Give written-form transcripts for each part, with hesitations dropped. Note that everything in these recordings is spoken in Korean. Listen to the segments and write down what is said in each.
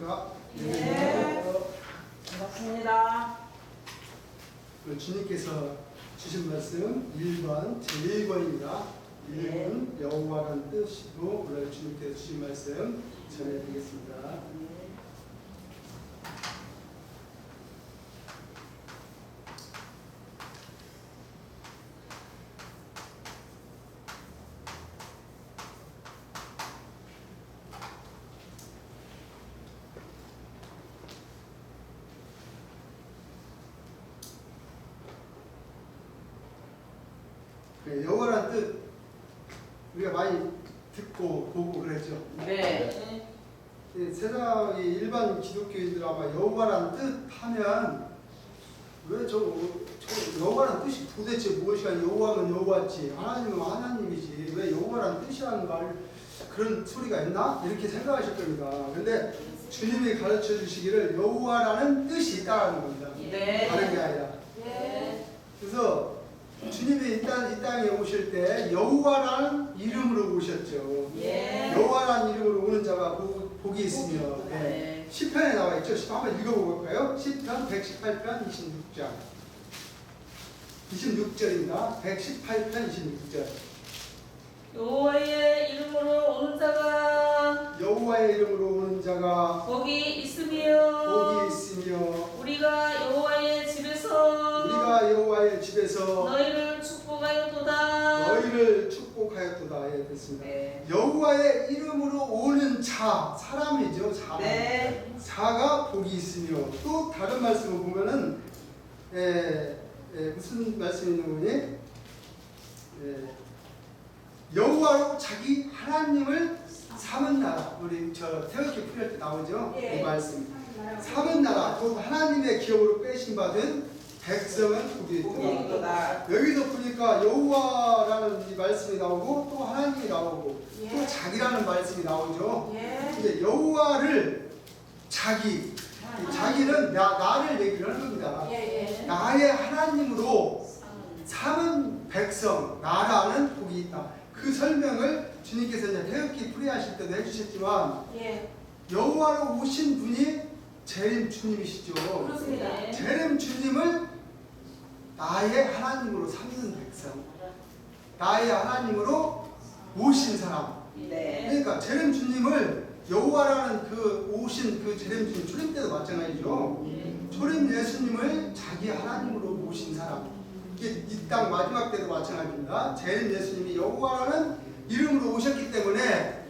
안녕하십니까? 네. 반갑습니다. 주님께서 주신 말씀 1번 제1권입니다. 1번 여호와라는 뜻으로 오늘 주님께서 주신 말씀 전해드리겠습니다. 여호와라는 뜻 우리가 많이 듣고 보고 그랬죠. 네. 세상의 일반 기독교인들 아마 여호와라는 뜻 하면 왜 저 여호와라는 뜻이 도대체 무엇이야? 여호와는 여호와지 하나님은 하나님이지 왜 여호와라는 뜻이라는 말 그런 소리가 있나? 이렇게 생각하실 겁니다. 근데 주님이 가르쳐 주시기를 여호와라는 뜻이 있다는 겁니다. 네. 다른 게 아니라. 네. 그래서 주님이 이 땅에 오실 때 여호와라는 이름으로 오셨죠. 예. 여호와라는 이름으로 오는 자가 복이 있으며 네. 시편에 나와 있죠. 시편 한번 읽어볼까요? 시편 118편 26장 26절입니다. 118편 26절 여호와의 이름으로 오는 자가 여호와의 이름으로 오는 자가 복이 있으며 우리가 여호와의 집에서 너희를 축복하였도다. 예, 됐습니다. 네. 여호와의 이름으로 오는 자, 사람이죠. 사람. 네. 자가 복이 있으며 또 다른 말씀을 보면은 무슨 말씀이 있는 거니? 여호와로 자기 하나님을 삼은 나라. 우리 저 태극기 풀릴 때 나오죠. 예. 이 말씀. 삼은 나라. 곧 하나님의 기업으로 빼신 받은 백성은 복이 있다. 여기서 보니까 여호와라는 이 말씀이 나오고 또 하나님이 나오고 또 자기라는 말씀이 나오죠. 이제 여호와를 자기는 나를 얘기를 하는 겁니다. 나의 하나님으로 삼은 백성, 나라는 복이 있다. 그 설명을 주님께서 이제 태극기 풀이하실 때도 해주셨지만 여호와로 오신 분이 재림 주님이시죠. 그렇습니다. 재림 주님을 나의 하나님으로 삼는 백성, 나의 하나님으로 모신 사람. 네. 그러니까 재림 주님을 여호와라는 그 오신 그 재림 주님 초림 때도 마찬가지죠. 초림 예수님을 자기 하나님으로 모신 사람. 이게 이 땅 마지막 때도 마찬가지입니다. 재림 예수님이 여호와라는 이름으로 오셨기 때문에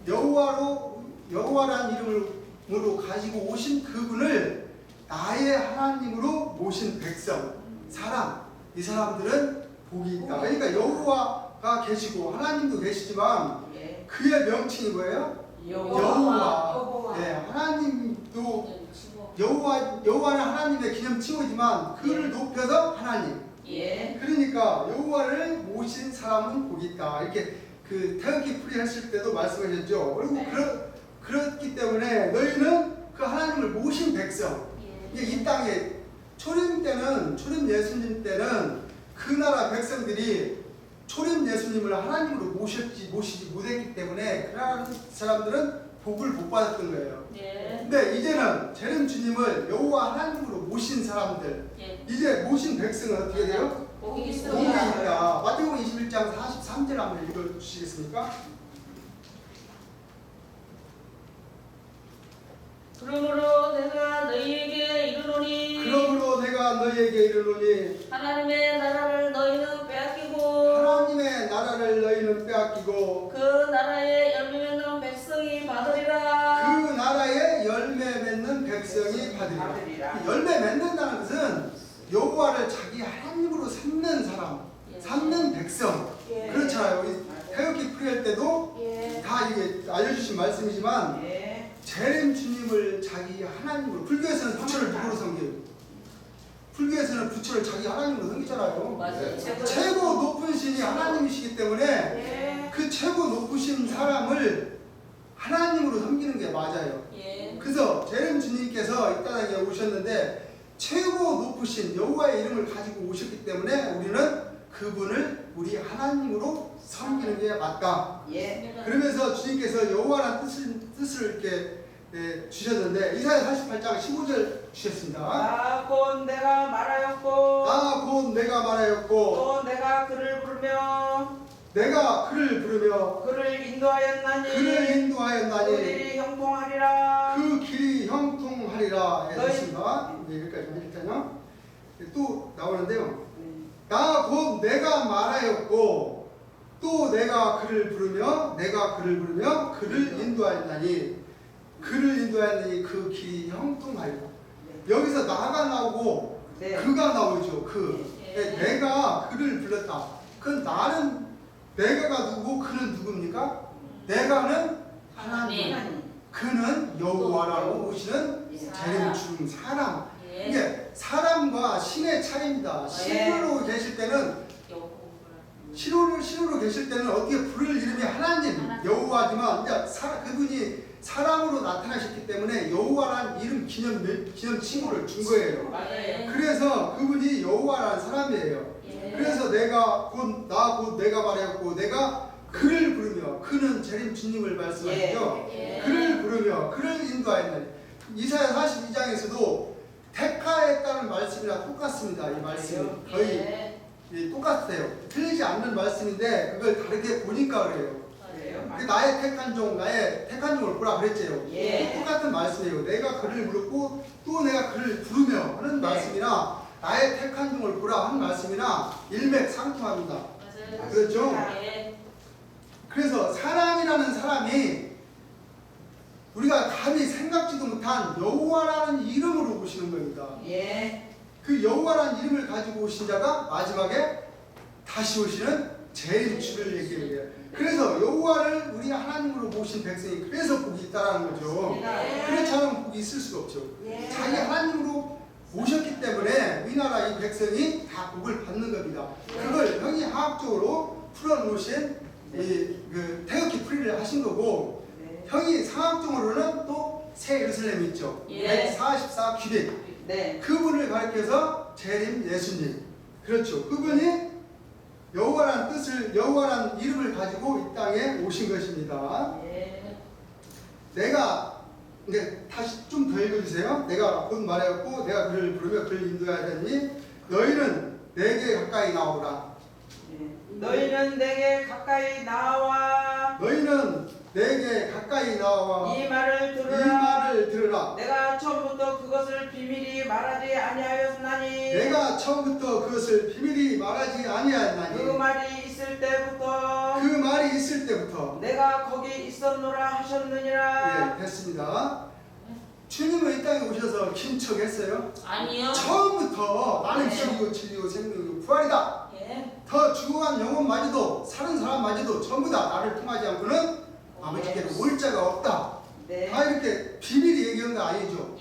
여호와라는 이름으로 가지고 오신 그분을 나의 하나님으로 모신 백성, 사람, 이 사람들은 복이 있다. 그러니까 여호와가 계시고 하나님도 계시지만 그의 명칭이 뭐예요? 여호와. 네, 하나님도 여호와는 하나님의 기념칭호지만 그를 높여서 하나님. 그러니까 여호와를 모신 사람은 복이 있다. 이렇게 그 태극기 풀이 했을 때도 말씀하셨죠. 그리고 그렇기 때문에 너희는 그 하나님을 모신 백성. 이 땅에 초림 예수님 때는 그 나라 백성들이 초림 예수님을 하나님으로 모시지 못했기 때문에 그 나라 사람들은 복을 못 받았던 거예요. 근데 이제는 재림 주님을 여호와 하나님으로 모신 사람들, 이제 모신 백성은 어떻게 돼요? 복이 복이 있다. 마태복음 21장 43절 한번 읽어주시겠습니까? 그러므로 내가 너희에게 이르노니 하나님의 나라를 너희는 빼앗기고 그 나라의 열매 맺는 백성이 받으리라. 열매 맺는다는 것은 여호와를 자기 하나님으로 삼는 사람, 삼는 백성. 그렇잖아요. 태극기 풀이할 때도 다 이게 알려주신 말씀이지만 재림 주님을 자기 하나님으로, 불교에서는 부처를 누구로 섬겨요? 불교에서는 부처를 자기 하나님으로 섬기잖아요. 맞아요. 최고 높은 신이 하나님이시기 때문에 그 최고 높으신 사람을 하나님으로 섬기는 게 맞아요. 그래서 재림 주님께서 이 땅에 오셨는데 최고 높으신 여호와의 이름을 가지고 오셨기 때문에 우리는 그분을 우리 하나님으로 섬기는 게 맞다. 그러면서 주님께서 여호와라는 뜻을 이렇게 주셨는데 이사야 48장 15절 주셨습니다. 나 곧 내가 말하였고 나 곧 내가 말하였고 또 내가 그를 부르며 내가 그를 부르며 그를 인도하였나니 그를 그 인도하였나니 길이 형통하리라. 그 길이 형통하리라 너희- 했습니다. 여기까지 일단요. 또 나오는데요. 네. 나 곧 내가 말하였고 또 내가 그를 부르며 그를 인도하였나니 그 길이 형통하리라. 여기서 나가 나오고 네. 그가 나오죠. 예. 내가 그를 불렀다. 그 나는 내가가 누구고 그는 누굽니까? 내가는 하나님, 하나님. 그는 여호와라고 보시는 재림 중 사람. 이게 사람과 신의 차이입니다. 신으로 계실 때는 신으로 계실 때는 어떻게 부를 이름이 하나님, 여호와지만 이제 그분이 사람으로 나타나셨기 때문에 여호와라는 이름 기념 칭호를 준 거예요. 맞아요. 그래서 그분이 여호와라는 사람이에요. 예. 그래서 나 곧 내가 말하였고 내가 그를 부르며 그는 재림 주님을 말씀하시죠. 예. 그를 부르며 그를 인도하였나니 이사야 42장에서도 택하였다는 말씀이랑 똑같습니다. 이 말씀이 거의 똑같아요. 틀리지 않는 말씀인데 그걸 다르게 보니까 그래요. 그 나의 택한 종을 보라 그랬죠. 예. 똑같은 말씀이에요. 내가 그를 부르고 또 내가 그를 부르며 하는 말씀이나 나의 택한 종을 보라 하는 말씀이나 일맥상통합니다. 그렇죠? 그래서 사람이라는 사람이 우리가 감히 생각지도 못한 여호와라는 이름으로 오시는 겁니다. 예. 그 여호와라는 이름을 가지고 오신 자가 마지막에 다시 오시는 재림주를 얘기해요. 그래서 여호와를 우리 하나님으로 모신 백성이 그래서 복이 있다라는 거죠. 그렇지 않으면 복이 있을 수가 없죠. 자기 하나님으로 모셨기 때문에 우리나라 이 백성이 다 복을 받는 겁니다. 그걸 형이 화학적으로 풀어놓으신 그 태극기 풀이를 하신 거고, 형이 상학적으로는 또 새 예루살렘이 있죠. 144 규빗. 네. 그분을 가리켜서 재림 예수님. 그렇죠. 그분이 여호와라는 이름을 가지고 이 땅에 오신 것입니다. 내가 이제 다시 좀 더 읽어주세요. 내가 곧 말하였고 내가 그를 부르며 그를 인도해야 되니 너희는 내게 가까이 나오라. 너희는 내게 가까이 나와 이 이 말을 들으라. 내가 처음부터 그것을 비밀히 말하지 아니하였나니 그 말이 있을 때부터 내가 거기 있었노라 하셨느니라. 됐습니다. 주님은 이 땅에 오셔서 긴척했어요? 아니요. 처음부터 나는 진리요 생명이요 부활이다. 더 죽어간 영혼마저도 사는 사람마저도 전부 다 나를 통하지 않고는 아버지께로 올 자가 없다. 다 이렇게 비밀이 얘기한 거 아니죠?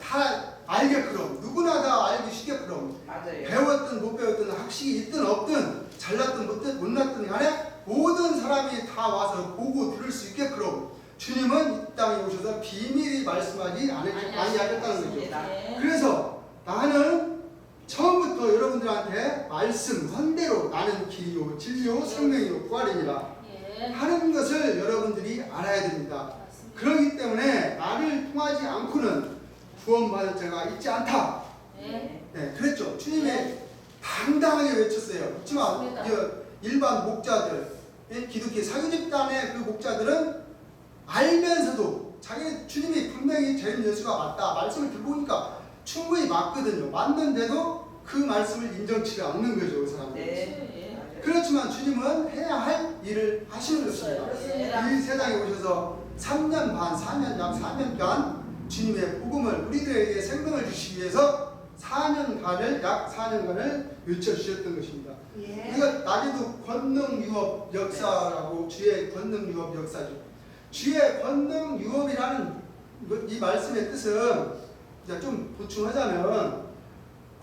다 알게끔 누구나 다 알기 쉽게끔 맞아요. 배웠든 못 배웠든 학식이 있든 없든 잘났든 못났든 간에 모든 사람이 다 와서 보고 들을 수 있게끔 주님은 이 땅에 오셔서 비밀히 말씀하지 아니하셨다는 거죠. 그래서 나는 처음부터 여러분들한테 말씀 선대로 나는 길이요 진리요 생명이요 부활이니라 하는 것을 여러분들이 알아야 됩니다. 그렇기 때문에 나를 통하지 않고는 구원받을 자가 있지 않다. 그랬죠. 주님이 당당하게 외쳤어요. 그렇지만 일반 목자들, 기독교 사교집단의 그 목자들은 알면서도 주님이 분명히 재림 예수가 맞다 말씀을 들어보니까 충분히 맞거든요. 맞는데도 그 말씀을 인정치지 않는 거죠. 그 사람들은. 그렇지만 주님은 해야 할 일을 하시는 것입니다. 이 세상에 오셔서 3년 반, 4년, 약 4년간 주님의 복음을 우리들에게 생명을 주시기 위해서 약 4년간을 외쳐주셨던 것입니다. 우리가 낮에도 권능유업 역사라고 주의 권능유업 역사죠. 주의 권능유업이라는 이 말씀의 뜻은 이제 좀 보충하자면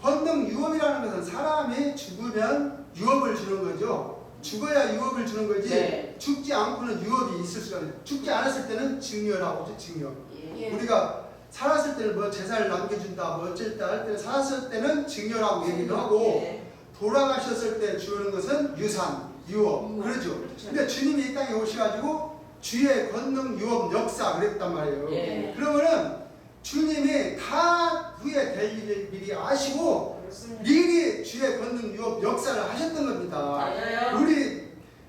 권능유업이라는 것은 사람이 죽으면 유업을 주는 거죠. 죽어야 유업을 주는 거지 죽지 않고는 유업이 있을 수가 없어요. 죽지 않았을 때는 증여라고 하죠. 증여. 우리가 살았을 때는 뭐 재산을 남겨준다 뭐 어쩔 때 할 때는 살았을 때는 증여라고 얘기를 하고 돌아가셨을 때 주는 것은 유산, 유업 그러죠. 근데 주님이 이 땅에 오셔가지고 주의 권능 유업 역사 그랬단 말이에요. 예. 그러면은 주님이 다 후에 될 일을 미리 아시고 그렇습니다. 미리 주의 권능 유업 역사를 하셨던 겁니다. 맞아요. 우리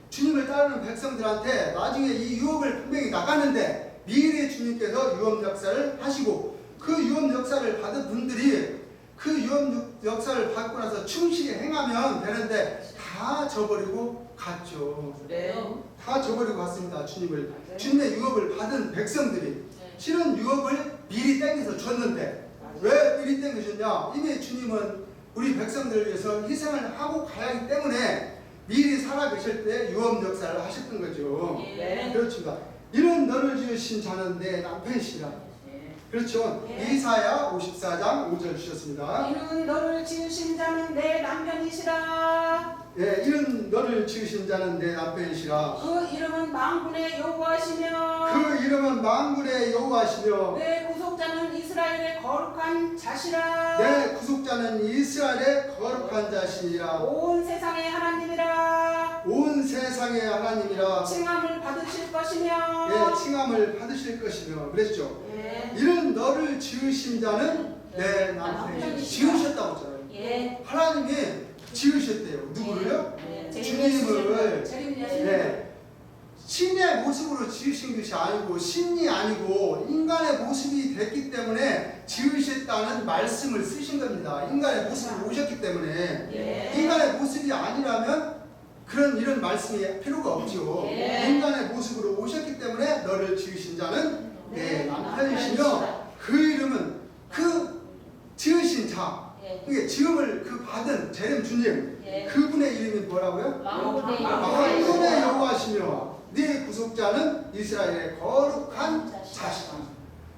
주님을 따르는 백성들한테 나중에 이 유업을 분명히 나가는데 미리 주님께서 유업 역사를 하시고 그 유업 역사를 받은 분들이 그 유업 역사를 받고 나서 충실히 행하면 되는데 다 저버리고 갔죠. 그래요. 다 저버리고 갔습니다. 주님을. 맞아요. 주님의 유업을 받은 백성들이 네. 실은 유업을 미리 땡겨서 줬는데 왜 미리 땡겨줬냐? 이미 주님은 우리 백성들을 위해서 희생을 하고 가야 하기 때문에 미리 살아계실 때 유업 역사를 하셨던 거죠. 예. 그렇습니다. 이는 너를 지으신 자는 내 남편이시라. 예. 그렇죠. 예. 이사야 54장 5절 주셨습니다. 이는 너를 지으신 자는 내 남편이시라. 예, 이는 너를 지으신 자는 내 남편이시라. 그 이름은 만군의 여호와시며 그 이름은 만군의 여호와시며 내 구속자는 이스라엘의 거룩한 자시라. 내 구속자는 이스라엘의 거룩한 자시니라. 온 세상의 하나님이라. 온 세상의 하나님이라. 칭함을 받으실 것이며 예, 칭함을 받으실 것이며 그랬죠. 예. 이는 너를 지으신 자는 내 남편이시라. 지으셨다고 했잖아요. 예. 하나님이 지으셨대요. 누구를요? 예. 주님을. 재림이하시는 네. 신의 모습으로 지으신 것이 아니고 신이 아니고 인간의 모습이 됐기 때문에 지으셨다는 말씀을 쓰신 겁니다. 인간의 모습으로 오셨기 때문에 예. 인간의 모습이 아니라면 이런 말씀이 필요가 없죠. 예. 인간의 모습으로 오셨기 때문에 너를 지으신 자는 내 남편이시며 남편이시라. 그 이름은 그 지으신 자 예. 그게 지음을 받은 재림 주님 예. 그분의 이름이 뭐라고요? 왕군의 만군의 여호와시며 네 구속자는 이스라엘의 거룩한 자시다.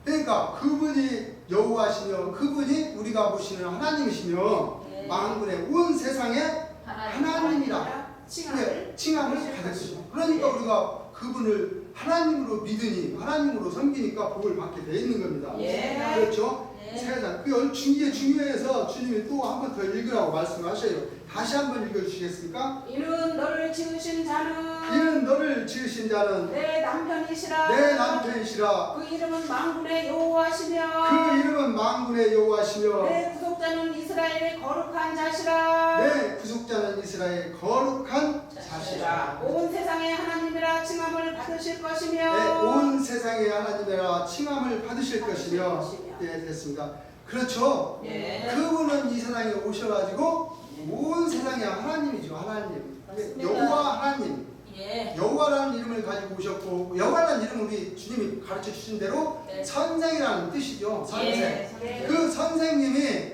그러니까 그분이 여호와시며 그분이 우리가 모시는 하나님이시며 예. 만군의 온 세상의 하나님이라 칭함을 칭함을 받으시죠. 그러니까 우리가 그분을 하나님으로 믿으니 하나님으로 섬기니까 복을 받게 돼 있는 겁니다. 예. 그렇죠? 예. 세상 그 중요해서 주님이 또 한 번 더 읽으라고 말씀하셔요. 다시 한번 읽어주시겠습니까? 이는 너를 지으신 자는 이는 너를 지으신 자는 내 남편이시라. 내 남편이시라. 그 이름은 만군의 여호와시며 그 이름은 만군의 여호와시며 내 구속자는 이스라엘의 거룩한 자시라. 내 구속자는 이스라엘의 거룩한 자시라. 온 세상의 하나님이라 칭함을 받으실 것이며 네, 온 세상의 하나님이라 칭함을 받으실 것이며 예, 됐습니다. 그렇죠. 예. 그분은 이 세상에 오셔가지고 온 세상의 하나님이죠. 하나님. 맞습니다. 여호와 하나님. 예. 여호와라는 이름을 가지고 오셨고 여호와라는 이름은 우리 주님이 가르쳐 주신 대로 네. 선생이라는 뜻이죠. 선생. 예. 그 선생님이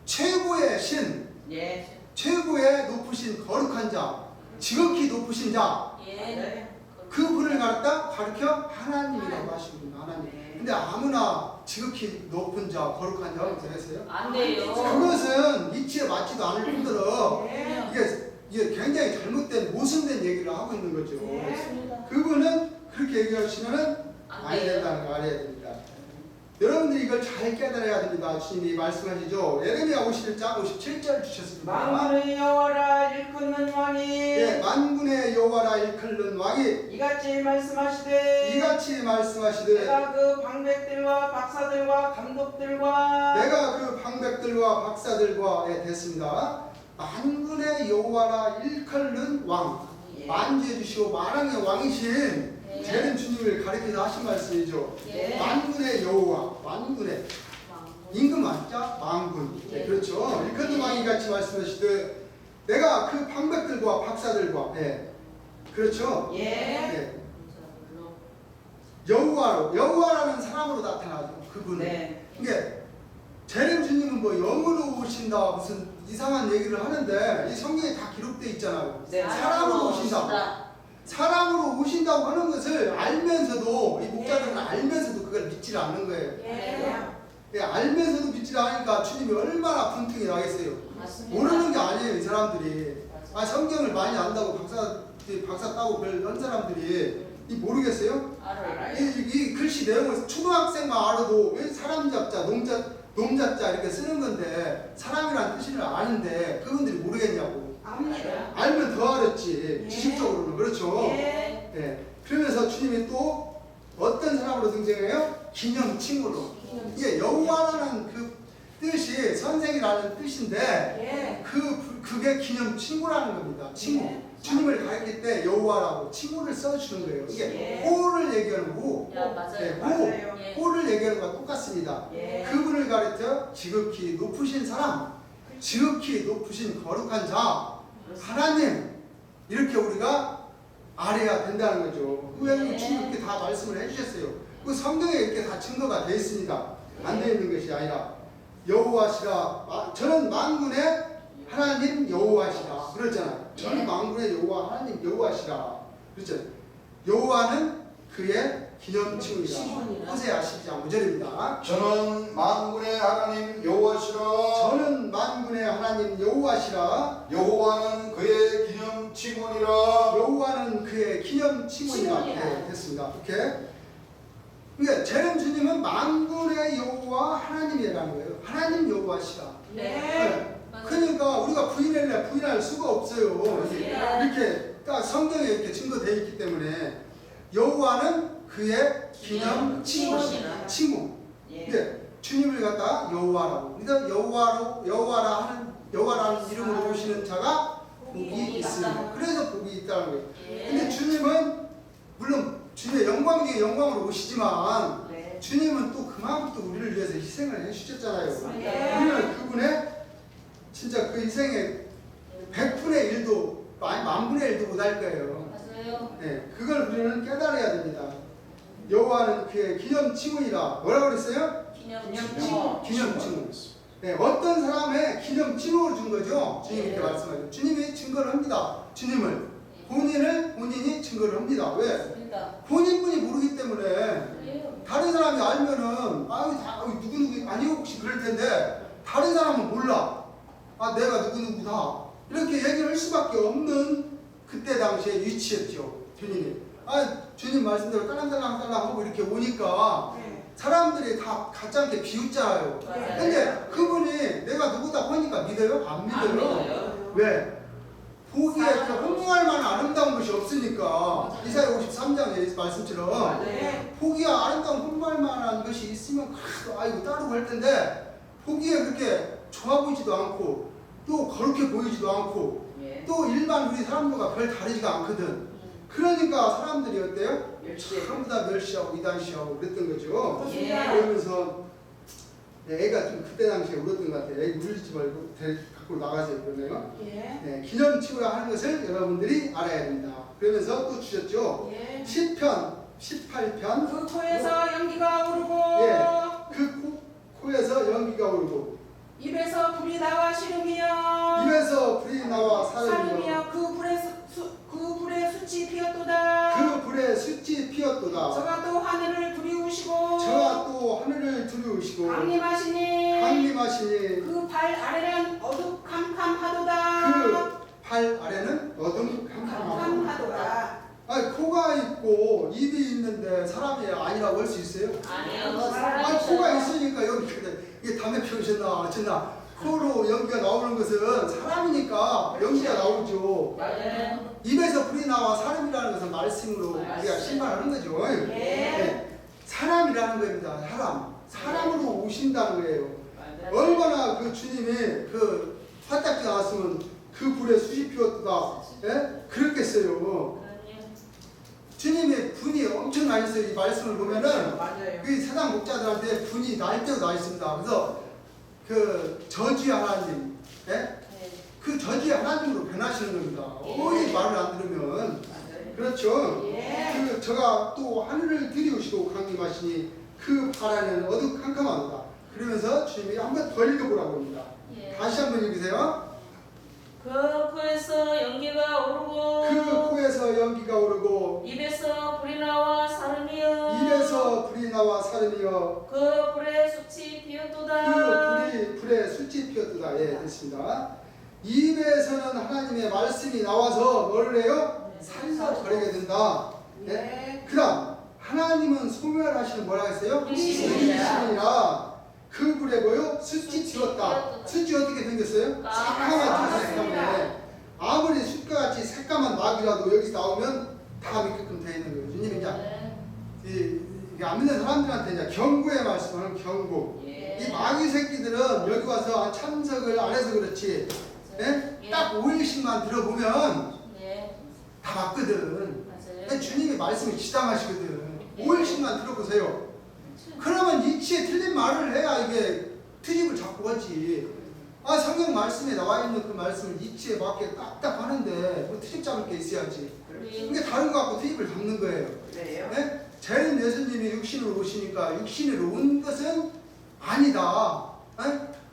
최고의 신, 예. 최고의 높으신 거룩한 자, 지극히 높으신 자, 예. 그분을 가르쳐 하나님이라고 하십니다. 하나님. 근데 아무나 지극히 높은 자, 거룩한 자라고 되겠어요? 안 돼요. 그것은 이치에 맞지도 않을 뿐더러 네. 이게 굉장히 잘못된 모순된 얘기를 하고 있는 거죠. 네. 맞습니다. 그분은 그렇게 얘기하시면은 안 아니 돼요. 된다는 거 알아야 됩니다. 여러분들이 이걸 잘 깨달아야 됩니다. 주님이 말씀하시죠. 예레미야 51장 57절 주셨습니다. 만군의 여호와라 일컫는 왕이 예, 만군의 여호와라 일컫는 왕이 이같이 말씀하시되 이같이 말씀하시되 내가 그 방백들과 박사들과 감독들과 내가 그 방백들과 박사들과 됐습니다. 만군의 여호와라 일컬는 왕, 예. 만주해 주시고 만왕의 왕이신 예. 재림 주님을 가리켜서 하신 말씀이죠. 예. 만군의 여호와, 만군의 임금 맞자? 만군. 예. 그렇죠. 일컬는 왕이 같이 말씀하시되 내가 그 방백들과 박사들과 그렇죠. 예. 여호와라는 사람으로 나타나죠. 그분은. 네. 이게 재림 주님은 뭐 영으로 오신다 무슨 이상한 얘기를 하는데 이 성경에 다 기록되어 있잖아요. 네. 사람으로 오신다. 사람으로 오신다고 하는 것을 알면서도 이 목자들은 알면서도 그걸 믿지 않는 거예요. 예. 알면서도 믿지 않으니까 주님이 얼마나 분통이 나겠어요. 맞습니다. 모르는 게 아니에요, 이 사람들이. 성경을 많이 안다고 박사 따고 그런 사람들이 모르겠어요? 알아요. 이 글씨 내용을 초등학생만 알아도 왜 사람 잡자, 놈잡자 이렇게 쓰는 건데 사람이란 뜻을 아는데 그분들이 모르겠냐고. 압니다. 알면 더 알았지. 예. 지식적으로는. 그렇죠. 예. 예. 그러면서 주님이 또 어떤 사람으로 등장해요? 기념칭으로. 이게 여호와라는 그 뜻이 선생이라는 뜻인데 예. 그게 기념칭구라는 겁니다. 친구. 예. 주님을 가르칠 때 여호와라고 친구를 써주는 거예요. 이게 예. 호를 얘기하는 호. 야, 맞아요. 네, 맞아요. 예. 호를 얘기하는 거와 똑같습니다. 예. 그분을 가르쳐 지극히 높으신 사람, 지극히 높으신 거룩한 자, 하나님 이렇게 우리가 알아야 된다는 거죠. 왜 주님 이렇게 다 말씀을 해주셨어요. 그 성경에 이렇게 다 증거가 되어 있습니다. 안 되어 있는 것이 아니라 여호와시라. 저는 만군의 하나님 여호와시라 그랬잖아요. 저는 만군의 여호와 하나님 여호와시라 그렇죠. 여호와는 그의 기념칭이다. 호세아 12장 5절입니다. 저는 만군의 하나님 여호와시라. 저는 만군의 하나님 여호와시라. 여호와는 그의 기념칭원이라. 여호와는 그의 기념칭이다. 네, 됐습니다. 이렇게. 그러니까 제는 주님은 만군의 여호와 하나님이라는 거예요. 하나님 여호와시라. 네. 그러니까 우리가 부인할 수가 없어요. 이렇게 딱 성경에 이렇게 증거되어 있기 때문에 여호와는 그의 기념칭이다. 칭호. 근데 주님을 갖다 여호와라고. 그래서 여호와라는 이름으로 오시는 자가 복이 있습니다. 그래서 복이 있다는 거예요. 근데 주님은 물론 주님의 영광 중에 영광으로 오시지만 네. 주님은 또 그만큼 또 우리를 위해서 희생을 해주셨잖아요. 예. 우리는 그분의 진짜 그 희생의 100분의 1도 만분의 1도 못할 거예요. 맞아요. 네, 그걸 우리는 깨달아야 됩니다. 여호와는 그의 기념칭후이라. 뭐라고 그랬어요? 기념칭호. 기념칭후. 네, 어떤 사람의 기념칭후를 준 거죠? 주님이 이렇게 말씀하죠. 주님이 증거를 합니다. 본인이 증거를 합니다. 왜? 맞습니다. 본인분이 모르기 때문에 그래요. 다른 사람이 알면은 누구누구 아니 혹시 그럴 텐데 다른 사람은 몰라. 내가 누구누구다 이렇게 얘기를 할 수밖에 없는 그때 당시의 위치였죠. 주님이 주님 말씀대로 딸랑딸랑 하고 이렇게 오니까 사람들이 다 가짜 않게 비웃잖아요. 맞아요. 근데 그분이 내가 누구다 하니까 믿어요? 안 믿어요? 안 믿어요. 왜? 보기에 홍보할 만한 아름다운 것이 없으니까. 이사야 53장의 말씀처럼 네. 보기에 아름다운 홍보할 만한 것이 있으면 아이고 따르고 할 텐데 보기에 그렇게 좋아 보이지도 않고 또 거룩해 보이지도 않고 또 일반 우리 사람들과 별 다르지가 않거든. 그러니까 사람들이 어때요? 전부 다 멸시하고 이단시하고 그랬던 거죠. 예. 그러면서 애가 좀 그때 당시에 울었던 것 같아요. 애 울리지 말고 갖고 나가세요. 그러네요. 예. 네, 기념치고라 하는 것을 여러분들이 알아야 됩니다. 그러면서 또 주셨죠. 예. 10편, 18편. 그 코에서 연기가 오르고 그 코에서 연기가 오르고 입에서 불이 나와 시름이여 입에서 불이 나와 사르며 사름이여 그 불에 숯이 피었도다. 그 불에 숯이 피었도다. 저가 또 하늘을 두리우시고 저가 또 하늘을 두리우시고 강림하시니 그 발 아래는 어두캄캄하도다. 그 발 아래는 캄캄하도다. 코가 있고 입이 있는데 사람이 아니라고 할 수 있어요? 아니요. 코가 있으니까 여기 이게 담배 피우셨나 어쨌나 코로 연기가 나오는 것은 사람이니까 연기가 나오죠. 맞아요. 입에서 불이 나와 사람이라는 것은 말씀으로 우리가 신발하는 거죠. 네. 사람이라는 겁니다. 사람으로 오신다는 거예요. 얼마나 그 주님이 그 화딱지 나왔으면 그 불에 숯이 피웠다. 그랬겠어요. 주님의 분이 엄청 나 있어요. 이 말씀을 보면은 그 세상 목자들한테 분이 날대로 나 있습니다. 그래서 그 저주의 하나님, 그 저주의 하나님으로 변하시는 겁니다. 어디 말을 안 들으면 그렇죠. 그 저가 또 하늘을 들이우시고 강림하시니 그 바라는 어두캄캄하도다. 그러면서 주님이 한번 더 읽어보라고 합니다. 다시 한번 읽으세요. 그 코에서 연기가 오르고 그 코에서 연기가 오르고 입에서 불이 나와 사르며 입에서 불이 나와 사르며 그 불에 숯이 피었도다. 그 불에 숯이 피었도다. 예, 됐습니다. 입에서는 하나님의 말씀이 나와서 뭐를 해요? 살려버리게 된다. 그 다음 하나님은 소멸하시는 뭐라 했어요? 불이시니라. 그 불에 뭐요? 숯이 튀었다. 숯이 어떻게 생겼어요? 새까맣게 새까매. 아무리 숯과 같이 새까만 낙이라도 여기서 나오면 다 밑게끔 되어 있는 거예요. 주님이 이제 네. 이게 안 믿는 사람들한테 이제 경고의 말씀하는 경고. 예. 이 마귀 새끼들은 여기 와서 참석을 안 해서 그렇지. 예? 예. 딱 5일씩만 들어보면 예. 다 맞거든. 맞아요. 근데 주님이 말씀을 지당하시거든. 5일씩만 들어보세요. 그러면 이치에 틀린 말을 해야 이게 트집을 잡고 가지. 아, 성경 말씀에 나와 있는 그 말씀을 이치에 맞게 딱딱 하는데 뭐 트집 잡을 게 있어야지. 이게 다른 거 갖고 트집을 잡는 거예요. 그래요? 네? 재림 예수님이 육신으로 오시니까 육신으로 온 것은 아니다.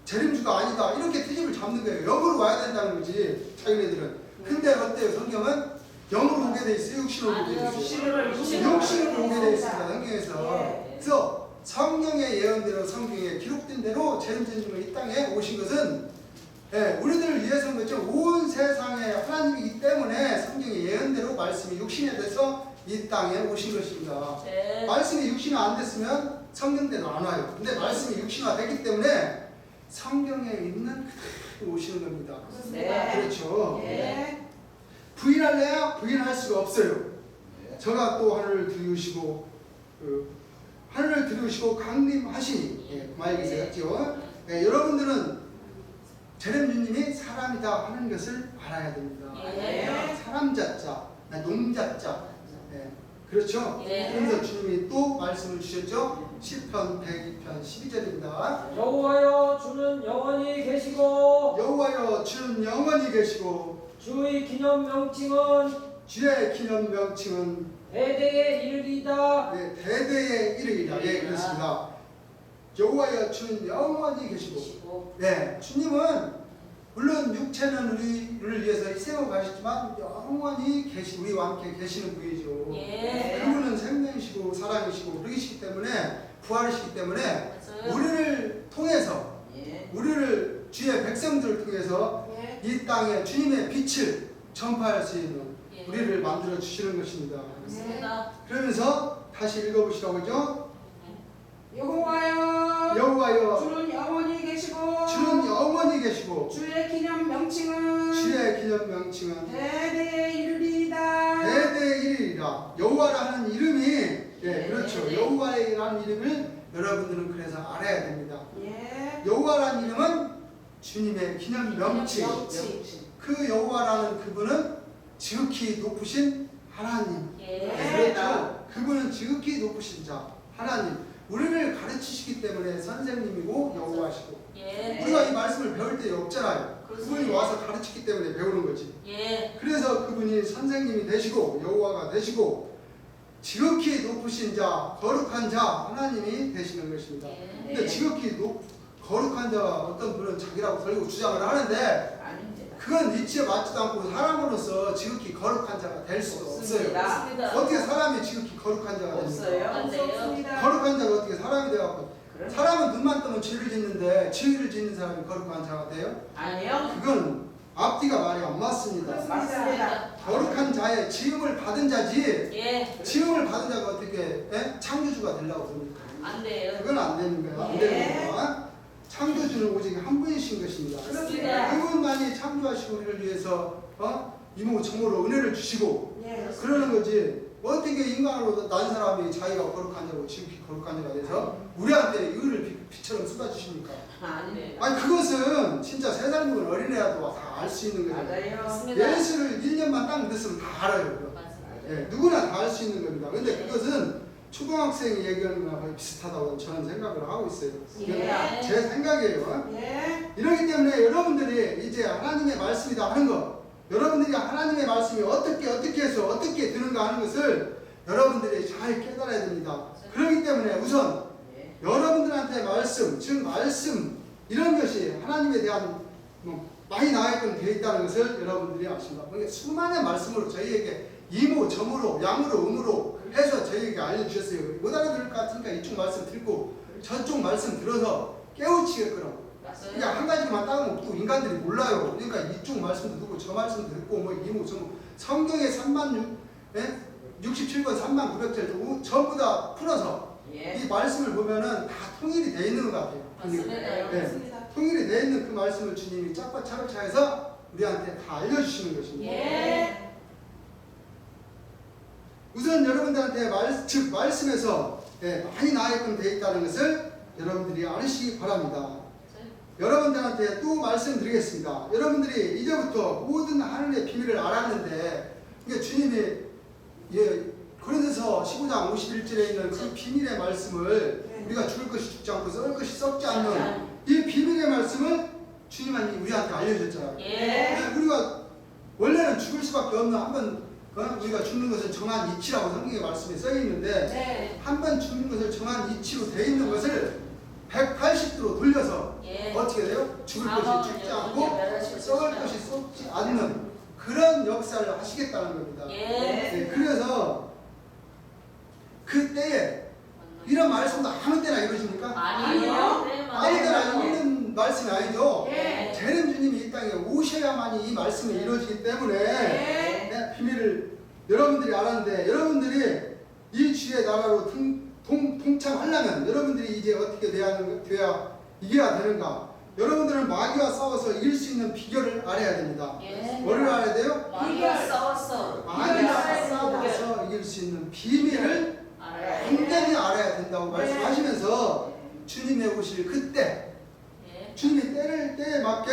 재림주가 아니다. 이렇게 트집을 잡는 거예요. 영으로 와야 된다는 거지. 자기네들은. 근데 어때요? 성경은 영으로 오게 돼 있어요. 육신으로 오게 돼 있어요. 육신으로 오게 돼 있습니다. 성경에서. 예. 그래서 성경의 예언대로 성경에 기록된 대로 재림주님이 이 땅에 오신 것은 우리들을 위해서인 거죠. 온 세상에 하나님이기 때문에 성경의 예언대로 말씀이 육신에 돼서 이 땅에 오신 것입니다. 네. 말씀이 육신화 안 됐으면 성경대로 안 와요. 근데 말씀이 육신화 됐기 때문에 성경에 있는 그대로 오시는 겁니다. 네. 그렇죠. 예. 부인할래야 부인할 수가 없어요. 저가 또 하늘을 들으시고 하늘을 들으시고 강림하시니 그 말이 있었죠. 여러분들은 재림주님이 사람이다 하는 것을 알아야 됩니다. 예. 사람 자자, 농자자. 그렇죠? 예. 그래서 주님이 또 말씀을 주셨죠. 시편 102편 12절입니다. 여호와여 주는 영원히 계시고 여호와여 주는 영원히 계시고 주의 기념 명칭은 주의 기념 명칭은 대대에 이르리다. 대대에 이르리라. 그렇습니다. 여호와여 주는 영원히 계시고 주님은 물론 육체는 우리를 위해서 희생을 가셨지만 영원히 우리와 함께 계시는 분이죠. 예. 그분은 생명이시고 사랑이시고 그러시기 때문에 부활이시기 때문에 맞아요. 우리를 통해서 우리를 주의 백성들을 통해서 이 땅에 주님의 빛을 전파할 수 있는 예. 우리를 만들어 주시는 것입니다. 맞습니다. 그러면서 다시 읽어보시라고 하죠. 여호와여 여호와여 주는 영원히 계시고 주는 영원히 계시고 주의 기념 명칭은 주의 기념 명칭은 대대에 이르리이다. 대대에 이르리라. 여호와라는 이름이 그렇죠. 여호와라는 이름을 여러분들은 그래서 알아야 됩니다. 여호와라는 이름은 주님의 기념 명칭. 그 여호와라는 그분은 지극히 높으신 하나님. 그렇죠. 그분은 지극히 높으신 자 하나님. 우리를 가르치시기 때문에 선생님이고 여호와시고 우리가 이 말씀을 배울 때 없잖아요. 그분이 와서 가르치기 때문에 배우는 거지. 그래서 그분이 선생님이 되시고 여호와가 되시고 지극히 높으신 자 거룩한 자 하나님이 되시는 것입니다. 근데 지극히 거룩한 자가 어떤 분은 자기라고 설리고 주장을 하는데 그건 이치에 맞지도 않고 사람으로서 지극히 거룩한 자가 될 수가 없어요. 어떻게 사람이 지극히 거룩한 자가 됩니까? 거룩한 자가 어떻게 사람이 되어갖고 사람은 눈만 뜨면 죄를 짓는데 죄를 짓는 사람이 거룩한 자가 돼요? 아니요. 그건 앞뒤가 말이 안 맞습니다. 맞습니다. 거룩한 자의 지음을 받은 자지 지음을 받은 자가 어떻게 창조주가 되려고 합니까? 안 돼요. 그건 안 되는 거야. 안 되는 거야. 창조주는 오직 한 분이신 것입니다. 그분만이 창조하시고 우리를 위해서 이모저모로 은혜를 주시고 그러는 거지. 어떻게 인간으로 난 사람이 자기가 거룩한 자고 지극히 거룩한 자가 돼서 우리한테 의를 빛처럼 쏟아주십니까? 아니 그것은 진짜 3살 먹은 어린애라도 다 알 수 있는 거예요. 맞습니다. 예수를 1년만 딱 믿었으면 다 알아요. 맞습니다. 누구나 다 알 수 있는 겁니다. 근데 그것은 초등학생이 얘기하는 거랑 거의 비슷하다고 저는 생각을 하고 있어요. 제 생각이에요. 이러기 때문에 여러분들이 이제 하나님의 말씀이다 하는 것, 여러분들이 하나님의 말씀이 어떻게 해서 어떻게 드는가 하는 것을 여러분들이 잘 깨달아야 됩니다. 그렇기 때문에 우선 여러분들한테 말씀, 즉 말씀 이런 것이 하나님에 대한 많이 나와있건 되어 있다는 것을 여러분들이 아십니다. 그러니까 수많은 말씀으로 저희에게 이모, 저모로, 양으로, 음으로 해서 저희에게 알려주셨어요. 못 알아들을 것 같으니까 이쪽 말씀 듣고 저쪽 말씀 들어서 깨우치겠거든. 그러니까 한 가지만 따로 없고 인간들이 몰라요. 그러니까 이쪽 말씀도 듣고 저 말씀도 듣고 뭐 이모, 저모 성경의 67권 3900절 전부 다 풀어서 이 말씀을 보면은 다 통일이 되어 있는 것 같아요. 맞습니다. 통일이 되어 있는 그 말씀을 주님이 짝과 차를 차해서 우리한테 다 알려주시는 것입니다. 우선 여러분들한테 즉 말씀에서 많이 나아게끔 되어 있다는 것을 여러분들이 아시기 바랍니다. 여러분들한테 또 말씀드리겠습니다. 여러분들이 이제부터 모든 하늘의 비밀을 알았는데 이게 주님이 고린도서 15장 51절에 있는 그 비밀의 말씀을 우리가 죽을 것이 죽지 않고 썩을 것이 썩지 않는 이 비밀의 말씀을 주님이 우리한테 알려줬잖아요. 우리가 원래는 죽을 수밖에 없는 한번 우리가 죽는 것은 정한 이치라고 성경의 말씀에 써 있는데 한 번 죽는 것을 정한 이치로 되어 있는 것을 180도로 돌려서 어떻게 돼요? 죽을 것이 죽지 않고 썩을 것이 썩지 않는 그런 역사를 하시겠다는 겁니다. 그래서 그때에 이런 말씀도 아무 때나 이루어집니까? 아니요. 아무 때나 이루는 말씀이 아니죠. 재림 주님이 이 땅에 오셔야만이 이 말씀이 이루어지기 때문에 비밀을 여러분들이 알았는데 여러분들이 이 주의 나라로 동참하려면 여러분들이 이제 어떻게 돼야 이겨야 되는가? 여러분들은 마귀와 싸워서 이길 수 있는 비결을 알아야 됩니다. 뭐를 알아야 돼요? 마귀와 싸웠어. 마귀와 싸워서 이길 수 있는 비밀을 완전히 알아야 된다고 말씀하시면서 주님의 오실 그때 주님이 때에 맞게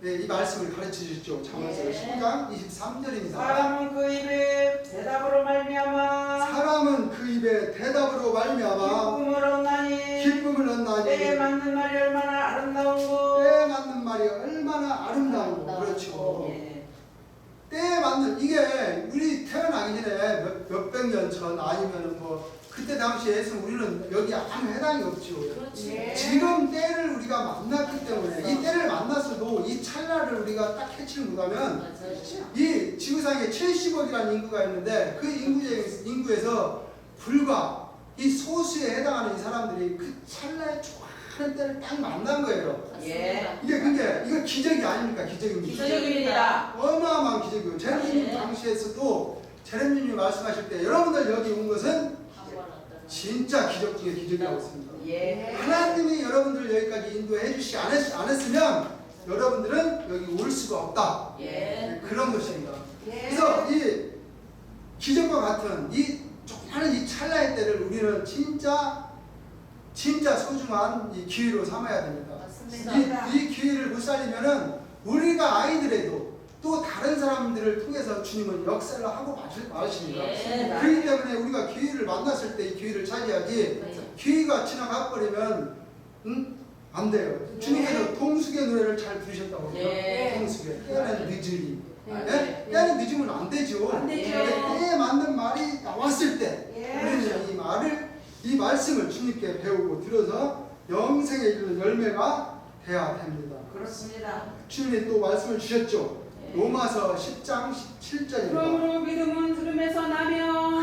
이 말씀을 가르쳐 주셨죠. 잠언서 10장 23절입니다. 사람은 그 입에 대답으로 말미암아 사람은 그 입에 대답으로 말미암아 기쁨을 얻나니 때에 맞는 말이 얼마나 아름다운고 때에 맞는 말이 얼마나 아름다운고 그렇죠. 때에 맞는 이게 우리 태어나기 전에 몇백 년 전 아니면은 뭐 그때 당시에서 우리는 여기 아무 해당이 없죠. 지금 때를 우리가 만났기 때문에 이 때를 만났어도 이 찰나를 우리가 딱 캐치를 못하면 이 지구상에 70억이라는 인구가 있는데 그 인구에서 불과 이 소수에 해당하는 이 사람들이 그 찰나에 좋아하는 때를 딱 만난 거예요. 이거 기적이 아닙니까? 기적입니다. 기적입니다. 어마어마한 기적이에요. 제рем님 당시에서도 제рем님이 말씀하실 때 여러분들 여기 온 것은 진짜 기적 중에 기적이라고 했습니다. 하나님이 여러분들 여기까지 인도해 주시지 않았으면 여러분들은 여기 올 수가 없다. 그런 것입니다. 그래서 이 기적과 같은 이 조그마한 이 찰나의 때를 우리는 진짜 소중한 이 기회로 삼아야 됩니다. 이 기회를 못 살리면은 우리가 아이들에도 또 다른 사람들을 통해서 주님은 역사를 하고 마십니다. 그렇기 때문에 우리가 기회를 만났을 때 이 기회를 차지하지 기회가 지나가 버리면 안 돼요. 주님께서 동숙의 노래를 잘 부르셨다고 해요. 동숙의 때는 늦으리. 때는 늦으면 안 되죠. 때에 맞는 말이 나왔을 때 우리는 이 말씀을 주님께 배우고 들어서 영생에 이르는 열매가 돼야 됩니다. 그렇습니다. 주님이 또 말씀을 주셨죠. 로마서 10장 17절입니다.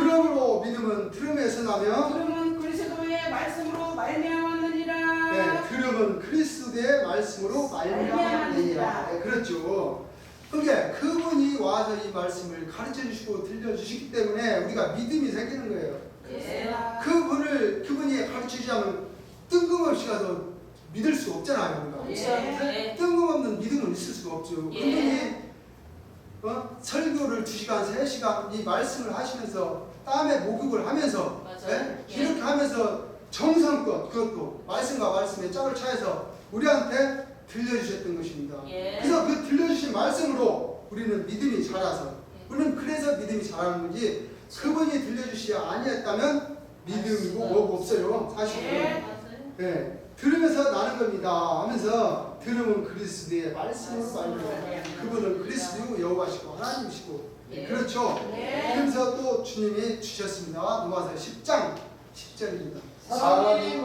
그러므로 믿음은 들음에서 나며 들음은 그리스도의 말씀으로 말미암았느니라. 들음은 그리스도의 말씀으로 말미암았느니라. 그렇죠. 그러니까 그분이 와서 이 말씀을 가르쳐 주시고 들려주시기 때문에 우리가 믿음이 생기는 거예요. 그분이 가르쳐 주자면 뜬금없이 가서 믿을 수 없잖아요. 뜬금없는 믿음은 있을 수가 없죠. 그분이 설교를 2시간, 3시간 이 말씀을 하시면서 땀에 목욕을 하면서 이렇게 하면서 정성껏 그것도 말씀과 말씀의 짝을 차해서 우리한테 들려주셨던 것입니다. 그래서 그 들려주신 말씀으로 우리는 믿음이 자라서 우리는 그래서 믿음이 자라는 거지 그분이 들려주시지 아니했다면 믿음이고 뭐고 없어요. 사실은. 들으면서 나는 겁니다 하면서 들으면 그리스도의 말씀으로 말미암아 그분은 그리스도 여호와시고 하나님이시고 그렇죠. 그래서 또 주님이 주셨습니다. 로마서 10장 10절입니다. 사람이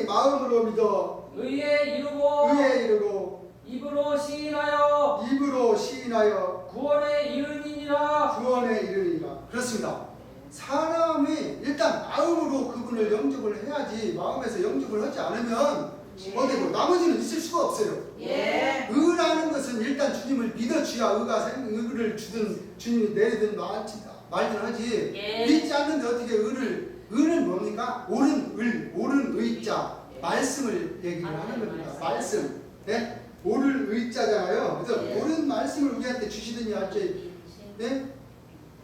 마음으로 믿어 의에 이르고 입으로 시인하여 구원에 이르니라. 그렇습니다. 사람이 일단 마음으로 그분을 영접을 해야지 마음에서 영접을 하지 않으면 어디고 나머지는 있을 수가 없어요. 의라는 것은 일단 주님을 믿어줘야 의를 주든 주님이 내리든 말든 하지 믿지 않는데 어떻게 의는 뭡니까? 옳은 의자 말씀을 얘기를 하는 겁니다. 말씀 옳을 의자잖아요. 그래서 옳은 말씀을 우리한테 주시더니 할지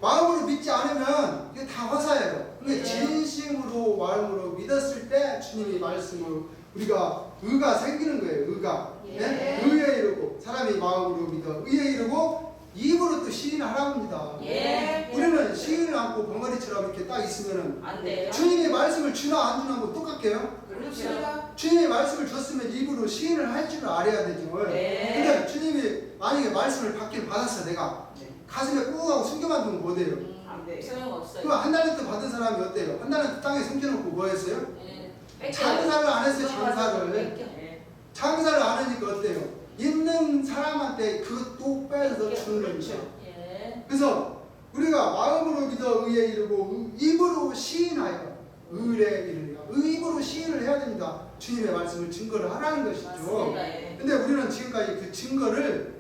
마음으로 믿지 않으면 이게 다 허사예요. 근데 예. 진심으로 마음으로 믿었을 때 주님이 말씀으로 우리가 의가 생기는 거예요. 의가. 예. 네? 의에 이르고 사람이 마음으로 믿어 의에 이르고 입으로 또 시인하라고 합니다. 예. 우리는 시인을 안고 벙어리처럼 이렇게 딱 있으면은 안 돼요. 주님이 말씀을 주나 안 주나 뭐 똑같게요. 그렇습니다. 주님이 말씀을 줬으면 입으로 시인을 할 줄을 알아야 되죠. 네. 근데 주님이 만약에 말씀을 받긴 받았어 내가 가슴에 꾹 하고 숨겨만 두면 뭐 돼요? 안 돼. 소용없어요. 그럼 한 달란트 받은 사람이 어때요? 한 달란트 땅에 숨겨놓고 뭐 했어요? 예. 뺏겨요. 장사를 안 했어요. 장사를. 뺏겨. 예. 장사를 안 하니까 어때요? 있는 사람한테 그것도 빼서 주는 겁니다. 예. 그래서 우리가 마음으로 믿어 의에 이르고 입으로 시인하여 의에 이르리라. 입으로 시인을 해야 됩니다. 주님의 말씀을 증거를 하라는 것이죠. 맞습니다. 예. 근데 우리는 지금까지 그 증거를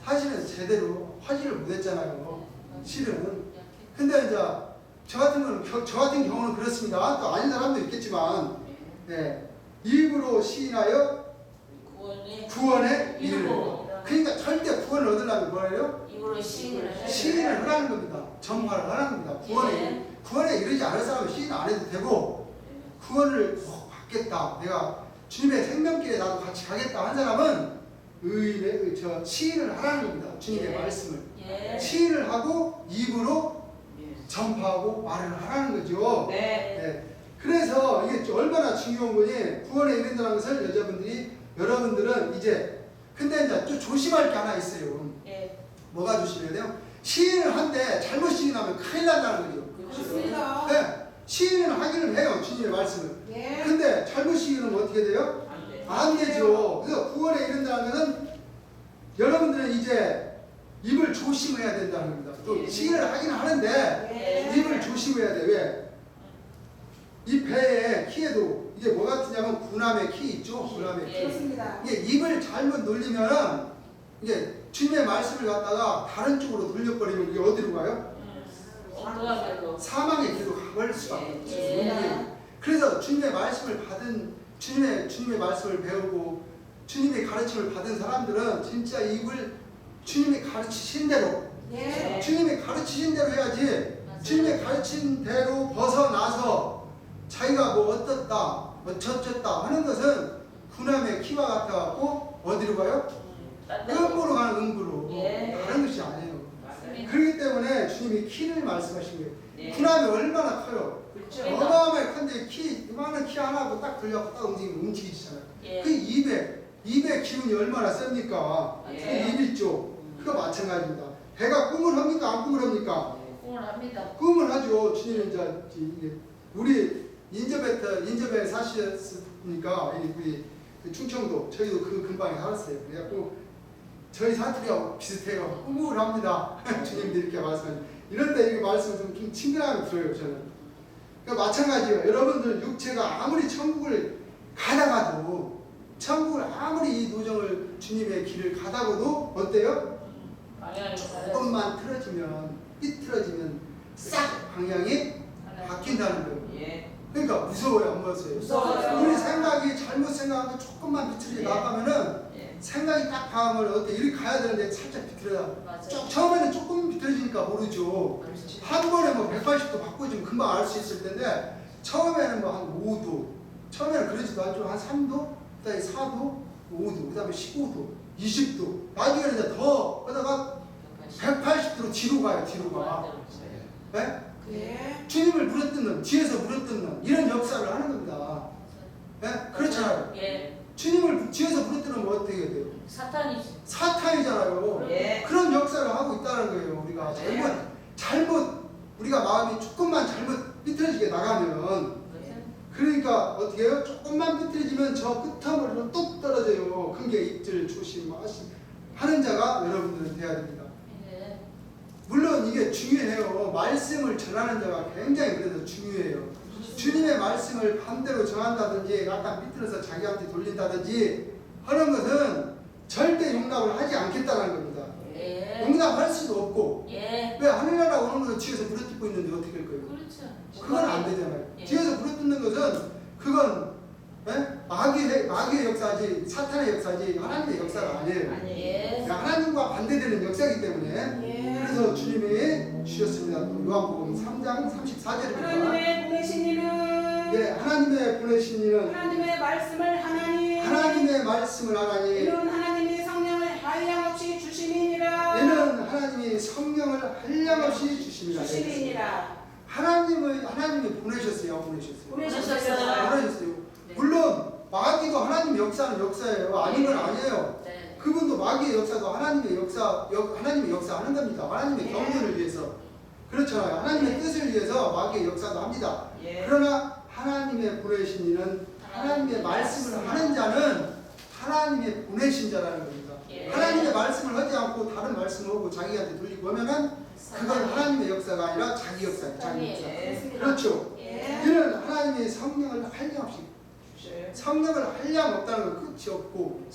사실은 제대로 하지를 못했잖아요. 실은. 근데 이제 저 같은 경우는 그렇습니다. 또 아닌 사람도 있겠지만, 네. 입으로 시인하여 구원에 이르고. 그러니까 절대 구원을 얻으려면 뭐예요? 입으로 시인을 해야 시인을 하라는 겁니다. 전파를 하라는 겁니다. 구원에 이르지 않을 사람은 시인 안 해도 되고, 구원을 꼭 받겠다. 내가 주님의 생명길에 나도 같이 가겠다 한 사람은 시인을 하라는 겁니다. 주님의 예. 말씀을. 예. 시인을 하고 입으로 예. 전파하고 말을 하라는 거죠. 네. 네. 그래서 이게 얼마나 중요한 거니 구원에 이른다는 것을 여러분들은 이제 근데 이제 또 조심할 게 하나 있어요. 예. 뭐가 조심해야 돼요? 시인을 한데 잘못 시인하면 큰일 난다는 거죠. 그렇습니다. 네. 시인을 하기는 해요. 주님의 말씀을. 예. 근데 잘못 시인하면 어떻게 돼요? 안 돼. 안 되죠. 그래서 구원에 이른다는 것은 여러분들은 이제 입을 조심해야 된다는 겁니다. 또 예. 시인을 하긴 하는데 예. 입을 조심해야 돼. 왜? 이 배에 키에도 이게 뭐 같으냐면 군함의 키 있죠. 군함의 키. 그렇습니다. 이게 입을 잘못 놀리면은 이게 주님의 말씀을 갖다가 다른 쪽으로 돌려버리면 이게 어디로 가요? 엉뚱하게도. 사망의 길로 가버릴 수밖에 없죠. 예. 그래서 주님의 말씀을 받은 주님의 말씀을 배우고 주님의 가르침을 받은 사람들은 진짜 입을 주님이 가르치신 대로 예. 주님이 가르치신 대로 해야지. 주님의 가르친 대로 벗어나서 자기가 뭐 어떻다 어쩌다 하는 것은 군함의 키와 같아갖고 어디로 가요? 음부로 가는 음부로. 예. 다른 것이 아니에요. 맞습니다. 그렇기 때문에 주님이 키를 말씀하신 거예요. 네. 군함이 얼마나 커요. 그렇죠. 어마어마하게 큰데 이만한 키 하나도 딱 들려갖고 딱 움직이잖아요. 예. 그 입의 기운이 얼마나 셉니까? 그 예. 입 있죠. 그거 마찬가지입니다. 배가 꿈을 합니까? 안 꿈을 합니까? 꿈을 합니다. 꿈을 하죠. 주님은 이제 우리 인접에 사셨으니까 우리 그 충청도 저희도 그 근방에 살았어요. 그래갖고 저희 사투리하고 비슷해요. 꿈을 합니다. 주님도 이렇게 말씀하시죠. 이럴 때 이거 말씀을 좀 친근하게 들어요. 저는. 그러니까 마찬가지예요. 여러분들 육체가 아무리 천국을 가다가도 천국을 아무리 이 노정을 주님의 길을 가다가도 어때요? 방향이 조금만 삐뚤어지면 싹 방향이 바뀐다는 거예요. 예. 그러니까 무서워요, 안 무서워요? 무서워요. 우리 생각이 잘못 생각하고 조금만 비틀어져 예. 나가면은 예. 생각이 딱 강하면 어때? 이렇게 가야 되는데 살짝 비틀어져. 맞아요. 처음에는 조금 비틀어지니까 모르죠. 한 번에 뭐 180도 바꾸지면 금방 알 수 있을 텐데 처음에는 뭐 한 5도, 처음에는 그러지도 않죠. 한 3도, 그다음에 4도, 5도, 그다음에 15도, 20도. 나중에는 이제 더 하다가 180도로 뒤로 가요. 뒤로 가. 네? 예. 주님을 물어뜯는, 뒤에서 물어뜯는 이런 역사를 하는 겁니다. 네? 그렇잖아요. 예. 주님을 뒤에서 물어뜯으면 어떻게 돼요? 사탄이지. 사탄이잖아요. 예. 그런 역사를 하고 있다는 거예요. 우리가 잘못 우리가 마음이 조금만 잘못 삐뚤어지게 나가면 그러니까 어떻게 해요? 조금만 삐뚤어지면 저 끝머리로 뚝 떨어져요. 큰게 입질 조심하시 하는 자가 여러분들은 돼야 됩니다. 예. 물론 이게 중요해요. 말씀을 전하는 자가 굉장히 그래도 중요해요. 주님의 말씀을 반대로 전한다든지 약간 삐뚤어서 자기한테 돌린다든지 하는 것은 절대 용납을 하지 않겠다는 겁니다. 예. 용납할 수도 없고 예. 왜 하늘나라 오는 것은 뒤에서 물어뜯고 있는데 어떻게 할 거예요? 그렇죠. 그건 안 되잖아요. 예. 뒤에서 물어뜯는 것은 그건 예? 마귀의 마귀의 역사지 사탄의 역사지 하나님의 역사가 아니에요. 예. 하나님과 반대되는 역사이기 때문에 예. 그래서 주님이 주셨습니다. 또 요한복음 3장 34절입니다. 하나님의 보내신 이는 네, 하나님의 보내신 이는 하나님의 말씀을 하나니 하나님의 말씀을 하나니 이는 하나님이 성령을 한량없이 주심이니라. 이는 하나님이 성령을 한량없이 주심이라. 하나님이 보내셨어요. 보내셨어요. 물론 마귀도 하나님의 역사는 역사예요. 아닌 건 아니에요. 네. 그분도 마귀의 역사도 하나님의 역사하는 겁니다. 하나님의 경륜을 위해서. 그렇잖아요. 하나님의 뜻을 위해서 마귀의 역사도 합니다. 예. 그러나 하나님의 보내신 이는 하나님의 말씀을 하는 자는 하나님의 보내신 자라는 겁니다. 예. 하나님의 말씀을 하지 않고 다른 말씀을 하고 자기한테 돌리고 하면은 그건 하나님의 역사가 아니라 자기 역사예요. 자기 역사. 예. 그렇죠. 예. 이는 하나님의 성령을 한량없이 주셔요. 성령을 한량 없다는 건 끝이 없고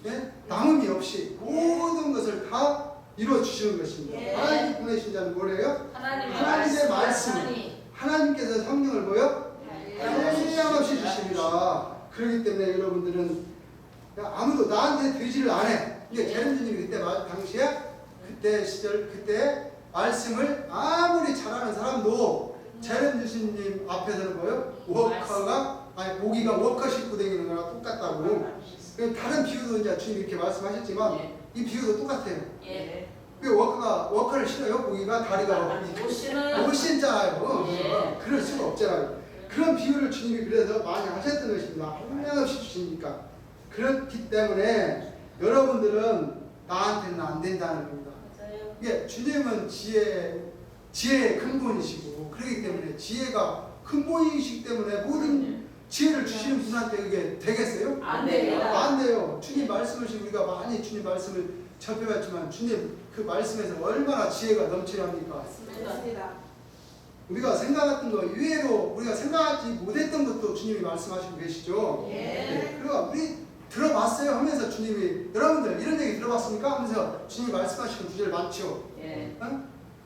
예? 남음이 없이 모든 것을 다 이루어 주시는 것입니다. 예. 하나님 보내신 자는 뭐래요? 하나님의 말씀. 하나님께서 성령을 뭐요? 예. 한량없이 주십니다. 그렇기 때문에 여러분들은 아무도 나한테 되지를 않아. 이게 제렌주님이 그때 시절 그때 말씀을 아무리 잘하는 사람도 제렌주님 앞에서는 뭐요? 고기가 워커 싣고 다니는 거랑 똑같다고. 다른 비유도 이제 주님 이렇게 말씀하셨지만 이 비유도 똑같아요. 예. 왜 워커를 실어요? 고기가 다리가 못 신잖아요. 예. 그럴 수가 없잖아요. 그런 비유를 주님이 그래서 많이 하셨던 것입니다. 한량없이 주시니까. 그렇기 때문에 여러분들은 나한테는 안 된다는 겁니다. 맞아요. 이게 주님은 지혜의 근본이시고 그렇기 때문에 지혜가 근본이시기 때문에 모든 지혜를 주시는 분한테 그게 되겠어요? 안 돼요. 안 돼요. 주님 말씀을 우리가 많이 주님 말씀을 접해봤지만 주님 그 말씀에서 얼마나 지혜가 넘치랍니까? 맞습니다. 우리가 생각했던 거 이외로 우리가 생각하지 못했던 것도 주님이 말씀하시고 계시죠. 예. 네, 그리고 우리 들어봤어요 하면서 주님이 여러분들 이런 얘기 들어봤습니까? 하면서 주님이 말씀하시는 구절 많죠. 예. 어?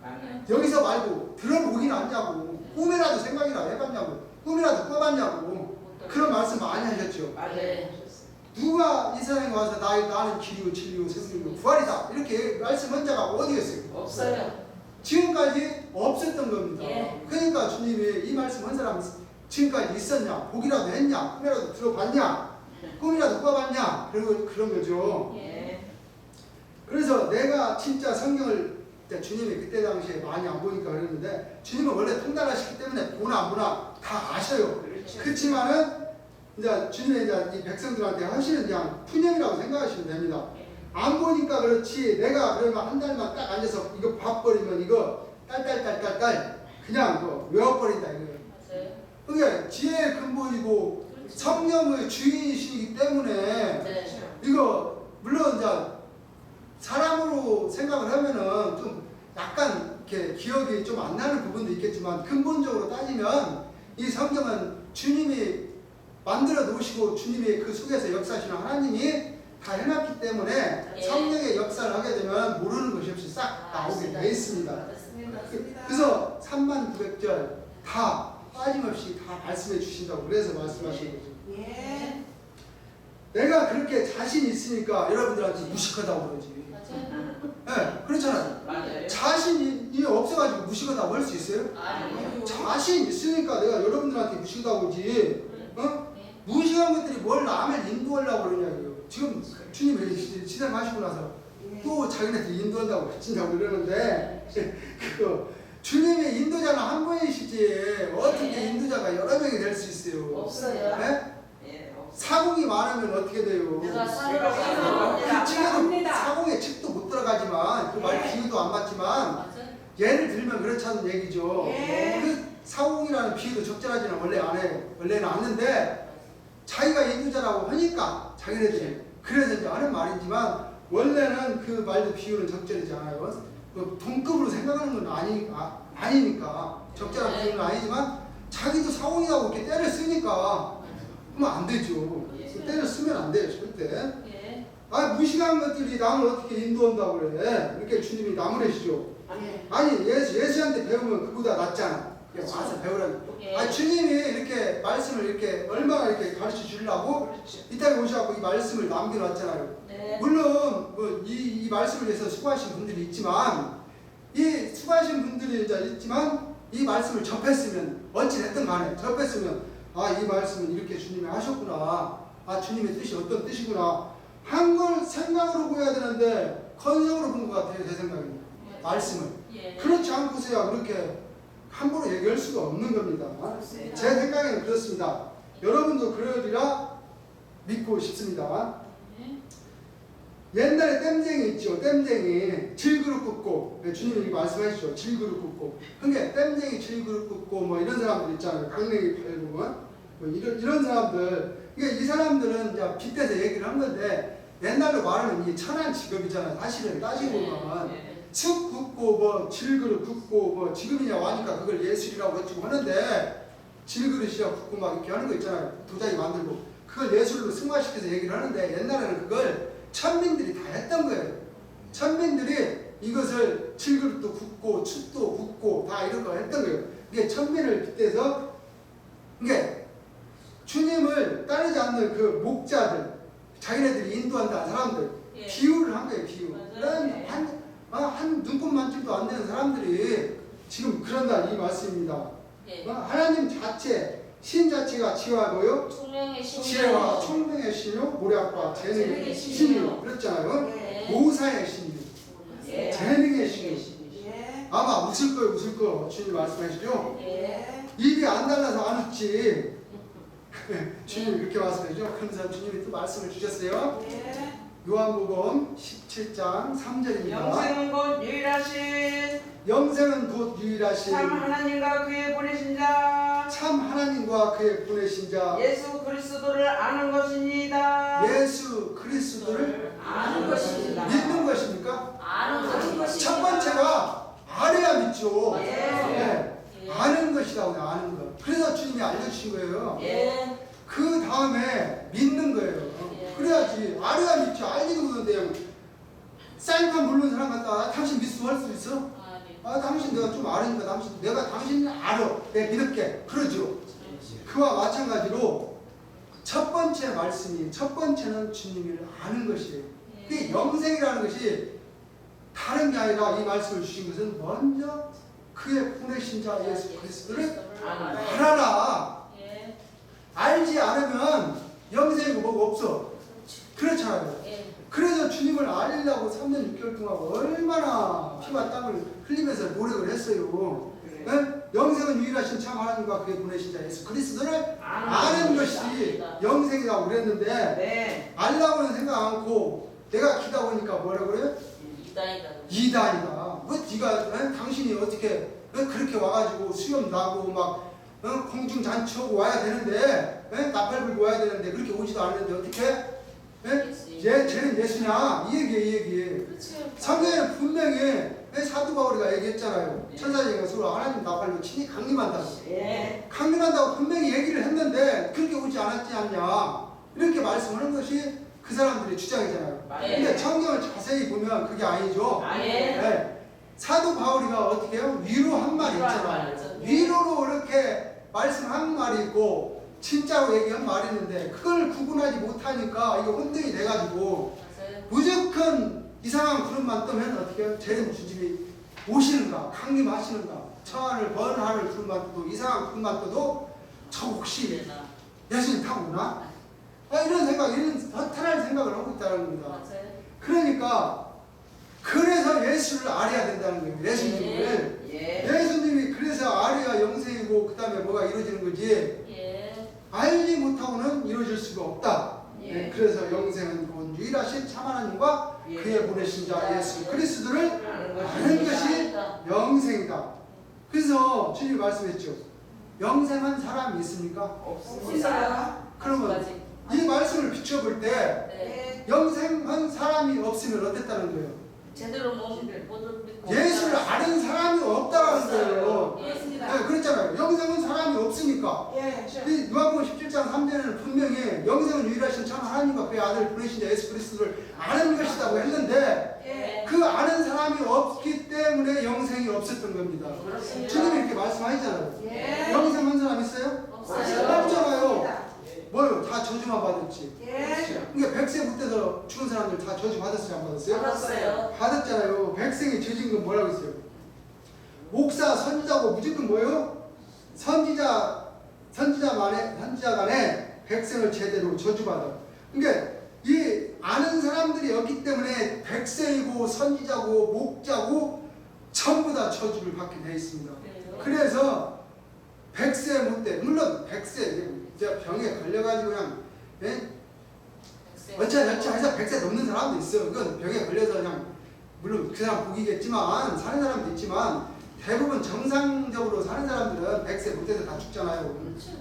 많아요. 여기서 말고 들어보긴 않냐고, 꿈이라도 생각이나 해봤냐고, 꿈이라도 꿔봤냐고, 그런 말씀 많이 하셨죠. 맞아요. 누가 이 세상에 와서 나는 길이고 진리고 생명이고 부활이다 이렇게 말씀한 자가 어디 있어요? 없어요. 지금까지 없었던 겁니다. 예. 그러니까 주님이 이 말씀 한 사람이 지금까지 있었냐, 보기라도 했냐, 꿈이라도 들어봤냐, 꿈이라도 꿔봤냐, 그런 거죠. 예. 그래서 내가 진짜 성경을 주님이 그때 당시에 많이 안 보니까 그랬는데 주님은 원래 통달하시기 때문에 보나 안 보나 다 아셔요. 그렇지만은 이제 주님이 이제 이 백성들한테 하시는 그냥 푸념이라고 생각하시면 됩니다. 안 보니까 그렇지 내가 그러면 한 달만 딱 앉아서 이거 봐버리면 이거 딸딸딸딸딸 그냥 뭐 외워버린다 이거예요. 맞아요. 그게 지혜의 근본이고 성령의 주인이시기 때문에 네. 이거 물론 이제 사람으로 생각을 하면은 좀 약간 이렇게 기억이 좀 안 나는 부분도 있겠지만 근본적으로 따지면 이 성경은 주님이 만들어 놓으시고 주님이 그 속에서 역사하시는 하나님이 다 해놨기 때문에 예. 성령의 역사를 하게 되면 모르는 것이 없이 싹 나오게 되어 있습니다. 맞습니다. 그래서 3900절 다 빠짐없이 다 말씀해 주신다고 그래서 말씀하신 거죠. 예. 내가 그렇게 자신 있으니까 여러분들한테 무식하다고 그러지. 맞아요. 네, 그렇잖아요. 맞아요. 자신이 없어가지고 무식하다고 할 수 있어요? 아니요. 자신 있으니까 내가 여러분들한테 무식하다고 그러지. 어? 무식한 것들이 뭘 남을 인도하려고 그러냐고요. 지금 주님이 시샘하시고 나서 또 자기네들 인도한다고 그친다고 그러는데 그거 주님의 인도자는 한 분이시지 어떻게 인도자가 여러 명이 될 수 있어요? 없어요. 네? 예. 사공이 많으면 어떻게 돼요? 내가 사고가 사고가 그 책에도 합니다. 사공의 책도 못 들어가지만 그 말 비유도 안 맞지만 맞아요. 예를 들면 그렇다는 얘기죠. 예. 그 사공이라는 비유도 적절하지는 원래 안 해요. 원래는 않는데 자기가 인도자라고 하니까 자기네들이 그래서 이제 하는 말이지만 원래는 그 말도 비유는 적절하지 않아요. 그 동급으로 생각하는 건 아니니까 적절한 비유는 아니지만 자기도 사공이라고 이렇게 때를 쓰니까 그러면 안 되죠. 때를 쓰면 안 돼요 절대. 예. 무식한 것들이 남을 어떻게 인도한다고 그래. 이렇게 주님이 나무래시죠. 예. 아니 예수한테 배우면 그보다 낫잖아. 이렇게 와서 배우라는. 예. 아 주님이 이렇게 말씀을 이렇게 얼마나 이렇게 가르쳐 주려고 이 땅에 오셔갖고 이 말씀을 남겨놨잖아요. 네. 물론 이 말씀을 위해서 수고하신 분들이 있지만 이 수고하신 분들이 이제 있지만 이 말씀을 접했으면 어찌 됐든 간에 접했으면 아 이 말씀은 이렇게 주님이 하셨구나. 아 주님의 뜻이 어떤 뜻이구나. 한 걸 생각으로 보여야 되는데 컨셉으로 본 것 같아요. 제 생각에는. 말씀을. 예. 그렇지 않고서야 그렇게 함부로 얘기할 수가 없는 겁니다. 제 생각에는 그렇습니다. 여러분도 그러리라 믿고 싶습니다. 옛날에 땜쟁이 있죠. 땜쟁이 질그릇 굽고 주님이 말씀하시죠. 질그릇 굽고 그게 땜쟁이 질그릇 굽고 뭐 이런 사람들 있잖아요. 강냉이 팔고 뭐 이런 사람들 그러니까 이 사람들은 이제 빗대서 얘기를 한 건데 옛날로 말하면 이 천한 직업이잖아요. 사실은 따지고 보면 쑥 굽고 뭐 질그릇 굽고 뭐 지금이냐 와니까 그걸 예술이라고 해주고 하는데 질그릇이라 굽고 막 이렇게 하는 거 있잖아요. 도자기 만들고 그걸 예술로 승화시켜서 얘기를 하는데 옛날에는 그걸 천민들이 다 했던 거예요. 천민들이 이것을 질그릇도 굽고 숯도 굽고 다 이런 거 했던 거예요. 이게 천민을 빗대서 이게 주님을 따르지 않는 그 목자들 자기네들이 인도한다는 사람들 예. 비유를 한 거예요. 비유. 맞아요. 그런 한 눈곱만큼도 안 되는 사람들이 지금 그런다 이 말씀입니다. 예. 하나님 자체 신 자체가 지혜와 뭐요? 총명의 신. 지혜와 총명의 신이요 모략과 재능의 재능의 신이요 그랬잖아요. 예. 모사의 신이요 예. 재능의 신이요. 예. 아마 웃을 거예요 웃을 거 주님 말씀하시죠. 예. 입이 안 달라서 안 웃지. 주님 이렇게 말씀하시죠. 그래서 주님이 또 말씀을 주셨어요. 예. 요한복음 17장 3절입니다. 영생은 곧 유일하신 영생은 곧 유일하신 참 하나님과 그의 보내신 자 참 하나님과 그의 보내신 자 예수 그리스도를 아는 것입니다. 예수 그리스도를 아는 것입니다. 믿는 것입니까? 아는 것입니다. 첫 번째가 알아야 믿죠. 예. 네. 예. 아는 것이라고 아는 것. 그래서 주님이 알려주신 거예요. 예. 그 다음에 믿는 거예요. 예. 그래야지 알아야 믿지. 알지도 못하는데 쌀판 모르는 사람 갖다 당신 믿수 할 수 있어? 아니. 아 당신 내가 좀 아니까 내가 당신을 알아. 내가 믿을게. 그러죠. 그와 마찬가지로 첫 번째 말씀이 첫 번째는 주님을 아는 것이에요. 그 영생이라는 것이 다른 게 아니라 이 말씀을 주신 것은 먼저 그의 보내신 자 예수 그리스도를 알아라. 예. 알지 않으면 영생이고 뭐가 없어. 그렇잖아요. 예. 그래서 주님을 알리려고 3년 6개월 동안 얼마나 피와 땀을 흘리면서 노력을 했어요. 네? 영생은 유일하신 참 하나님과 그의 보내신 자 예수 그리스도를 아는 것이 영생이라고 그랬는데 네. 알라고는 생각 않고 내가 기다 보니까 뭐라고 그래요? 이다이다. 이단이다. 왜 네가 당신이 어떻게 왜 그렇게 와가지고 수염 나고 막 공중 잔치하고 와야 되는데 나팔 불고 와야 되는데 그렇게 오지도 않는데 어떻게? 쟤는 예수냐? 이 얘기에 그렇지. 성경에는 분명히 사도 바울이가 얘기했잖아요. 천사장이 서로 하나님 나팔로 친히 강림한다고. 예. 강림한다고 분명히 얘기를 했는데 그렇게 오지 않았지 않냐 이렇게 말씀하는 것이 그 사람들의 주장이잖아요. 근데 성경을 자세히 보면 그게 아니죠. 아니에요. 네. 사도 바울이가 어떻게 해요? 위로 한 말이 있잖아요. 위로로 이렇게 말씀한 말이 있고 진짜로 얘기한 말이 있는데 그걸 구분하지 못하니까 이거 혼동이 돼가지고 무조건 이상한 구름만 뜨면 어떻게 해요? 재림 주님이 오시는가 강림하시는가 천하를 번하를 구름만 떠도 이상한 구름만 떠도 저 혹시 예수님 타고 오나? 이런 생각, 이런 허탈한 생각을 하고 있다는 겁니다. 그러니까 그래서 예수를 알아야 된다는 거예요. 예수님을. 예수님이 그래서 알아야 영생이고 그 다음에 뭐가 이루어지는 거지. 알지 못하고는 이루어질 수가 없다. 네, 그래서 영생은 곧 유일하신 참 하나님과 그의 보내신 자 예수 그리스도를 아는 것이 영생이다. 그래서 주님이 말씀했죠. 영생한 사람이 있습니까? 없습니다. 그러면 이 말씀을 비춰볼 때 영생한 사람이 없으면 어땠다는 거예요? 제대로 못 믿고 예수를 아는 사람이 없다라는 거예요. 그렇습니다. 네, 그랬잖아요. 영생은 사람이 없으니까. 예. 이 요한복음 17장 3절에는 분명히 영생은 유일하신 참 하나님과 그의 아들 보내신 자 예수 그리스도를 아는 것이라고 했는데 그 아는 사람이 없기 때문에 영생이 없었던 겁니다. 그렇습니다. 주님이 이렇게 말씀하시잖아요. 예. 영생 한 사람 있어요? 없어요. 없잖아요. 뭐요? 다 저주만 받았지. 예. 그러니까 100세 그때서 죽은 사람들 다 저주 받았어요? 안 받았어요? 받았어요. 받았잖아요. 백성이 저진 건 뭐라고 했어요? 목사, 선지자고 무조건 뭐예요? 선지자 간에 백성을 제대로 저주받아. 그러니까 이 아는 사람들이 없기 때문에 백성이고 선지자고 목자고 전부 다 저주를 받게 되어 있습니다. 그래서 100세 못돼. 물론 100세 이제 병에 걸려가지고 그냥 어찌하자 해서 100세 넘는 사람도 있어요. 그건 병에 걸려서 그냥 물론 그 사람 복이겠지만 사는 사람도 있지만 대부분 정상적으로 사는 사람들은 100세 못돼서 다 죽잖아요.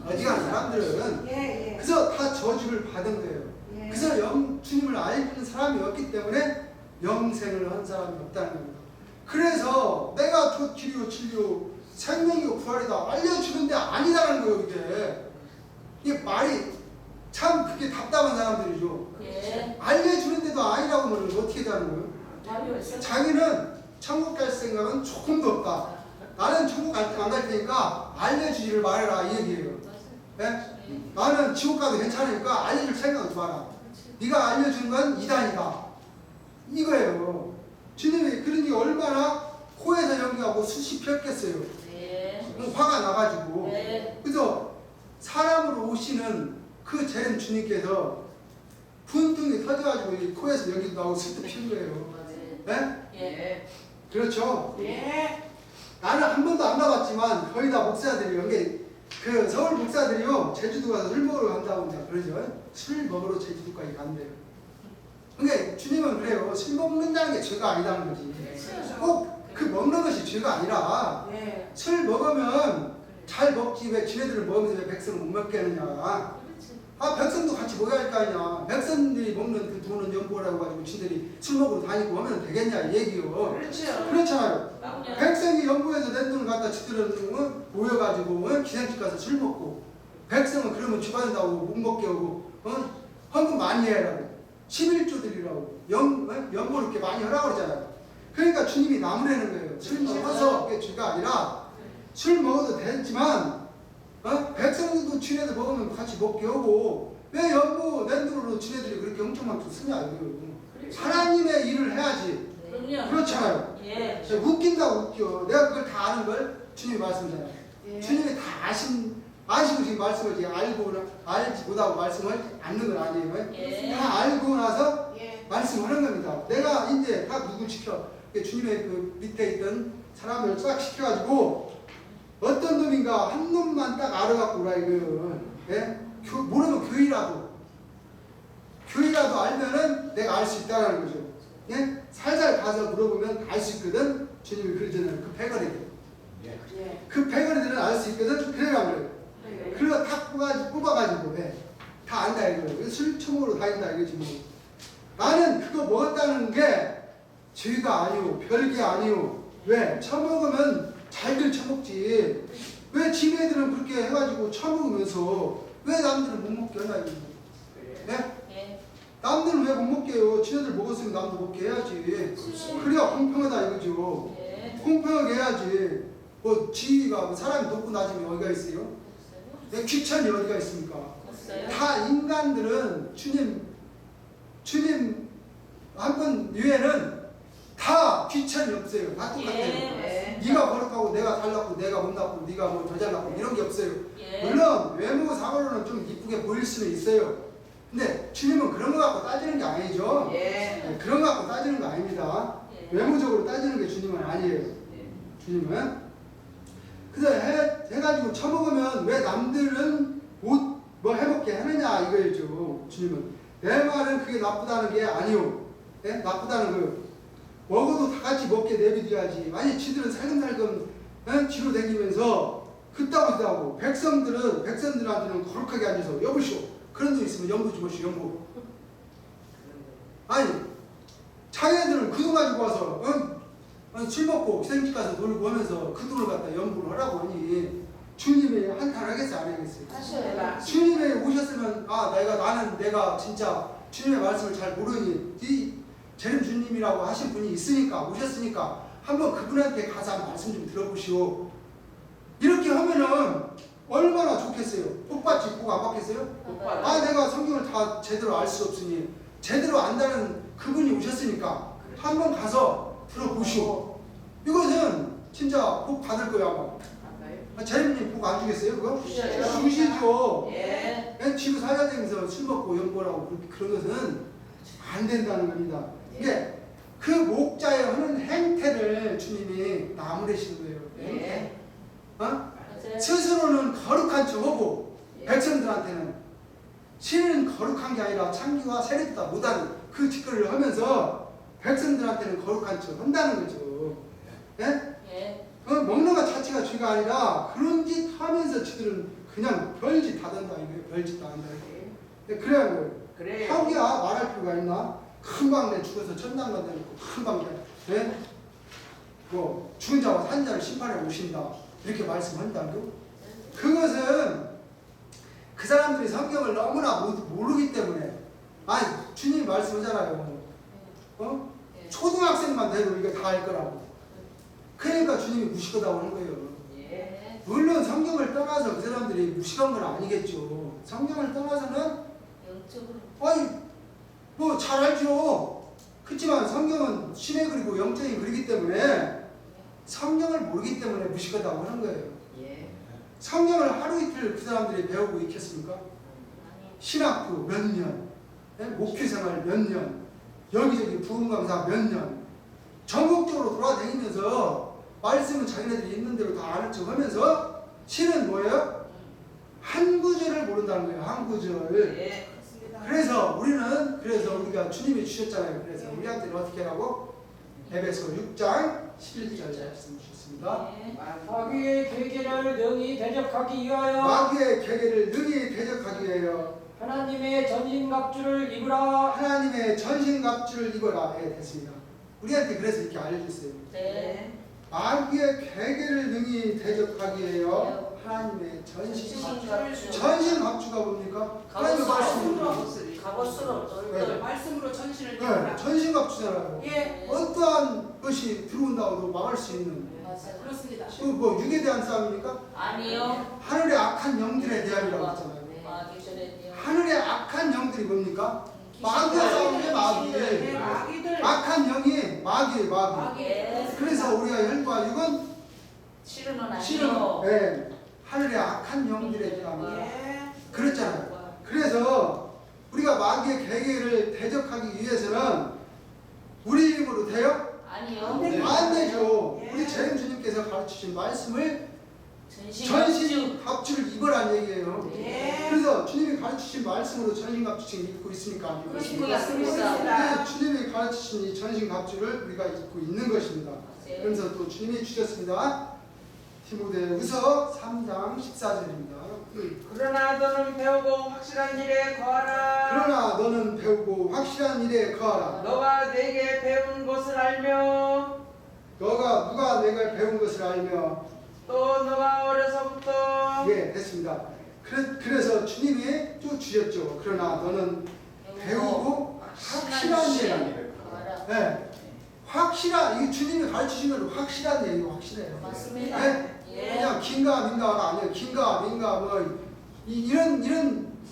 어지간한 사람들은. 예. 예. 그래서 다 저주를 받은 거예요. 예. 그래서 주님을 알는 사람이 없기 때문에 영생을 한 사람이 없다는 겁니다. 그래서 내가 곧 길이요 진리요 생명이요 부활이다 알려주는데 아니다라는 거예요. 이게 말이 참 그게 답답한 사람들이죠. 예. 알려주는데도 아니라고 말하면 어떻게 되는 거예요? 자기는 천국 갈 생각은 조금도 없다. 나는 천국 안 갈 테니까 알려주지를 말해라 이 얘기예요. 네? 나는 지옥 가도 괜찮으니까 알려줄 생각하지 마라. 네가 알려준 건 이단이다. 이거예요. 주님이 그런 게 얼마나 코에서 연기하고 숱이 폈겠어요. 예. 화가 나가지고. 예. 그래서 사람으로 오시는 그 재림 주님께서 분통이 터져가지고 이 코에서 연기도 나오고 숱도 핀 거예요. 네? 예. 그렇죠. 예. 나는 한 번도 안 가봤지만 거의 다 목사들이요. 이게 그 서울 목사들이요 제주도 가서 술 먹으러 간다고 이제 그러죠. 술 먹으러 제주도까지 간대요. 그러니까 주님은 그래요. 술 먹는다는 게 죄가 아니라는 거지. 꼭 그 먹는 것이 죄가 아니라 예. 술 먹으면 잘 먹지 왜 지네들을 먹으면서 왜 백성을 못 먹게 하느냐. 아 백성도 같이 먹어야 할 거 아니냐. 백성들이 먹는 그 돈은 연보라고 가지고 지들이 술 먹으러 다니고 하면 되겠냐 이 얘기요. 그렇죠. 그렇잖아요. 백성이 연구해서 낸 돈을 갖다 지들은 모여가지고 기생집 가서 술 먹고 백성은 그러면 주받는다고 못 먹게 하고 헌금 많이 해라고 11조들이라고 연보 이렇게 많이 하라고 그러잖아요. 그러니까 주님이 나무라는 거예요. 술 먹어서 그게 죄가 아니라 술 먹어도 되지만 백성들도 지네들 먹으면 같이 먹게 하고 왜 연보 낸 돈으로 지네들이 그렇게 엄청 많게 쓰냐 이거요. 하나님의 일을 해야지. 그럼요. 그렇잖아요. 예. 웃긴다고 웃겨. 내가 그걸 다 아는 걸 주님이 말씀하잖아요. 예. 주님이 다 아시고 지금 말씀을 알지 못하고 말씀을 않는 건 아니에요. 예. 다 알고 나서 예. 말씀하는 겁니다. 내가 이제 다 누구 시켜. 주님의 그 밑에 있던 사람을 싹 시켜가지고 어떤 놈인가 한 놈만 딱 알아갖고 오라 이거요. 예? 모르면 교회라도 알면은 내가 알 수 있다는 거죠. 예? 살살 가서 물어보면 알 수 있거든. 주님이 그러잖아요. 그 패거리들. 예. 그 패거리들은 알 수 있거든. 그래가 그래요. 예. 그거 다 뽑아가지고 다 안다 이거예요. 술 처먹으러 다닌다 이거지 뭐. 나는 그거 먹었다는 게 죄가 아니오. 별게 아니오. 왜? 처먹으면 잘들 처먹지. 왜 지네들은 그렇게 해가지고 처먹으면서 왜 남들은 못 먹게 하나 이거. 네? 예. 남들은 왜 못 먹게 해요? 지네들 먹었으면 남도 먹게 해야지. 그래야 공평하다 이거죠. 예. 공평하게 해야지. 뭐 지위가 사람이 높고 낮으면 어디가 있어요? 내 귀천이 어디가 있습니까? 없어요. 다 인간들은 주님 한 번 위에는 다 귀천이 없어요. 다 똑같아요. 예. 네가 거룩하고 내가 달랐고 내가 못났고 네가 뭐 더 잘났고 이런 게 없어요. 예. 물론 외모상으로는 좀 이쁘게 보일 수는 있어요. 근데 주님은 그런 거 갖고 따지는 게 아니죠. 예. 네, 그런 거 갖고 따지는 거 아닙니다. 예. 외모적으로 따지는 게 주님은 아니에요. 주님은. 그래서 해가지고 처먹으면 왜 남들은 못 뭐 해먹게 하느냐 이거였죠. 주님은. 내 말은 그게 나쁘다는 게 아니오. 네? 나쁘다는 거요. 먹어도 다 같이 먹게 내비둬야지. 아니 지들은 살금살금 뒤로 다니면서 그따구따고 백성들한테는 거룩하게 앉아서 여보시오. 그런 돈 있으면 연부 주보시오. 연부. 아니 자기네들은 그 돈 가지고 와서 술 먹고 기생집 가서 놀고 하면서 그 돈을 갖다 연부를 하라고 하니 주님이 한탄하겠어요? 안 하겠어요? 하셔라. 주님이 오셨으면 내가 진짜 주님의 말씀을 잘 모르니 이 재림 주님이라고 하신 분이 있으니까 오셨으니까 한번 그분한테 가서 한번 말씀 좀 들어보시오. 이렇게 하면은 얼마나 좋겠어요. 복 받지 복 안 받겠어요? 복 받아요. 아 내가 성경을 다 제대로 알 수 없으니 제대로 안다는 그분이 오셨으니까 한번 가서 들어보시오. 이것은 진짜 복 받을 거야 아마. 맞아요. 재림님 복 안 주겠어요 그거? 주셔요. 주시죠. 예. 그냥 집에 살야 되면서 술 먹고 연보라고 그런 것은 안 된다는 겁니다. 이게 그 목자의 하는 행태를 주님이 나무래시는 거예요. 예. 어? 맞아요. 스스로는 거룩한 척하고 예. 백성들한테는 신은 거룩한 게 아니라 창기와 세례보다 못하는 그 짓거리를 하면서 백성들한테는 거룩한 척 한다는 거죠. 예? 예. 먹는 것 자체가 죄가 아니라 그런 짓 하면서 지들은 그냥 별짓 다 된다 이거예요. 별짓 다 한다 이거예요. 그래야 뭐 그래요. 하기야 말할 필요가 있나? 금방 내 죽어서 천당 간다 놓고 금방 예? 뭐 죽은 자와 산 자를 심판해 오신다 이렇게 말씀한다고? 그것은 그 사람들이 성경을 너무나 모르기 때문에 아니 주님이 말씀하잖아요. 어? 예. 초등학생만 돼도 이거 다 알 거라고. 그러니까 주님이 무식하다고 하는 거예요. 예. 물론 성경을 떠나서 그 사람들이 무식한 건 아니겠죠. 성경을 떠나서는 영적으로. 아니 뭐 잘 알죠. 그렇지만 성경은 신의 글이고 영적인 글이기 때문에 성경을 모르기 때문에 무식하다고 하는 거예요. 예. 성경을 하루 이틀 그 사람들이 배우고 있겠습니까? 아니. 신학부 몇 년, 목회생활 몇 년, 여기저기 부흥강사 몇 년, 전국적으로 돌아다니면서 말씀은 자기네들이 있는 대로 다 아는 척 하면서 신은 뭐예요? 한 구절을 모른다는 거예요. 한 구절. 예. 그래서 우리가 주님이 주셨잖아요. 그래서 우리한테는 어떻게 하라고? 에베소 6장 11절 말씀 주셨습니다. 예. 마귀의 계계를 능히 대적하기 위하여 마귀의 계계를 능히 대적하기 위하여 하나님의 전신갑주를 입으라. 하나님의 전신갑주를 입어라. 예, 됐습니다. 우리한테 그래서 이렇게 알려줬어요. 네. 마귀의 계계를 능히 대적하기 위하여 하나님의 전신갑주. 전신갑주가 뭡니까? 하나님의 말씀으로. 갑옷으로 똘똘. 말씀으로 전신을 네, 입어라. 전신갑주잖아요. 예, 어떠한 것이 들어온다고도 막을 수 있는. 맞아요. 그렇습니다. 뭐 육에 대한 싸움입니까? 아니요. 하늘의 악한 영들에 대한이라고 했잖아요. 마귀들에요. 하늘의 악한 영들이 뭡니까? 마귀와 싸우는 마귀. 네, 마귀들. 악한 영이 마귀예요, 마귀. 마귀. 예. 그래서 우리가 혈과 육은 실은 아니요. 실은 네, 하늘의 악한 영들에 대한. 예. 그랬잖아요. 그래서 우리가 마귀의 계계를 대적하기 위해서는 우리 힘으로 돼요? 아니요. 네. 안 되죠. 예. 우리 재림 주님께서 가르치신 말씀을 전신 전신갑주를 입으란 얘기예요. 예. 그래서 주님이 가르치신 말씀으로 전신갑주 지금 입고 있습니까? 안 입고 입고 있습니까? 있습니다. 네, 주님이 가르치신 이 전신갑주를 우리가 입고 있는 것입니다. 네. 그러면서 또 주님이 주셨습니다. 디모데후서 3장 14절입니다. 그러나 너는 배우고 확실한 일에 거하라. 그러나 너는 배우고 확실한 일에 거하라. 너가 내게 배운 것을 알며 너가 누가 내가 배운 것을 알며. 또 너가 어려서부터 예, 됐습니다. 그래서 주님이 또 주셨죠. 그러나 너는 배우고 확실한 일을. 알아. 네. 확실한, 이 주님이 가르치신 건 확실한 얘기고 확실해요. 맞습니다. 네? 예. 그냥 긴가 민가가 아니에요. 긴가 민가 뭐 이런